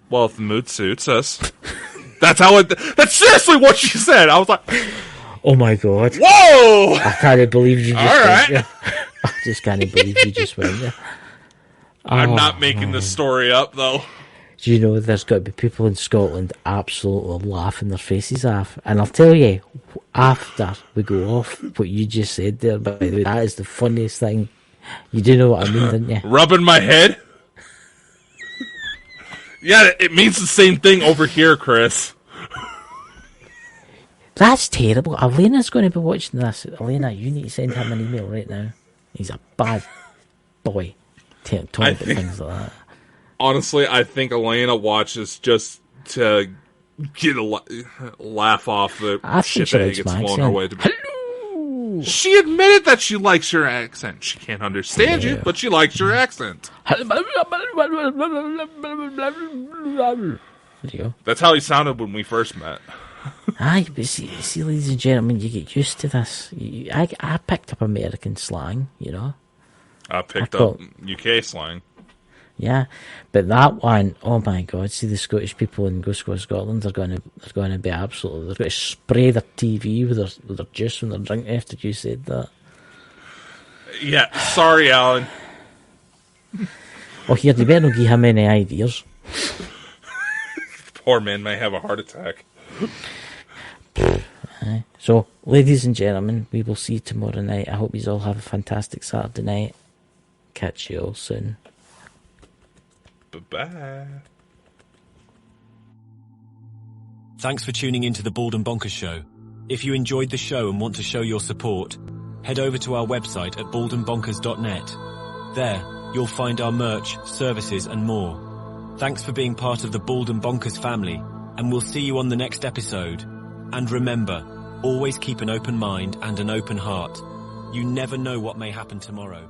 well, if the mood suits us. That's seriously what she said. I was like... Oh my God. Whoa! I can't believe you just went there. I just can't believe you just went there. I'm not making this story up, though. Do you know there's got to be people in Scotland absolutely laughing their faces off? And I'll tell you, after we go off what you just said there, by the way, that is the funniest thing. You do know what I mean, don't you? Rubbing my head? Yeah, it means the same thing over here, Chris. That's terrible. Elena's going to be watching this. Elena, you need to send him an email right now. He's a bad boy. Talking about things like that. Honestly, I think Elena watches just to get a laugh off the shit that gets flown her way. Hello! She admitted that she likes your accent. She can't understand you, but she likes your accent. There you go. That's how he sounded when we first met. Aye, but see, ladies and gentlemen, you get used to this. I picked up American slang, you know. I picked up UK slang. Yeah, but that one, oh my God! See, the Scottish people in Glasgow, Scotland, they're going to be absolutely. They're going to spray their TV with their juice when they're drinking. After you said that. Yeah, sorry, Alan. Oh, here, you better not give him any ideas. Poor man may have a heart attack. So, ladies and gentlemen, we will see you tomorrow night. I hope you all have a fantastic Saturday night. Catch you all soon. Bye. Thanks for tuning into the Bald and Bonkers Show. If you enjoyed the show and want to show your support, head over to our website at baldandbonkers.net. There, you'll find our merch, services and more. Thanks for being part of the Bald and Bonkers family, and we'll see you on the next episode. And remember, always keep an open mind and an open heart. You never know what may happen tomorrow.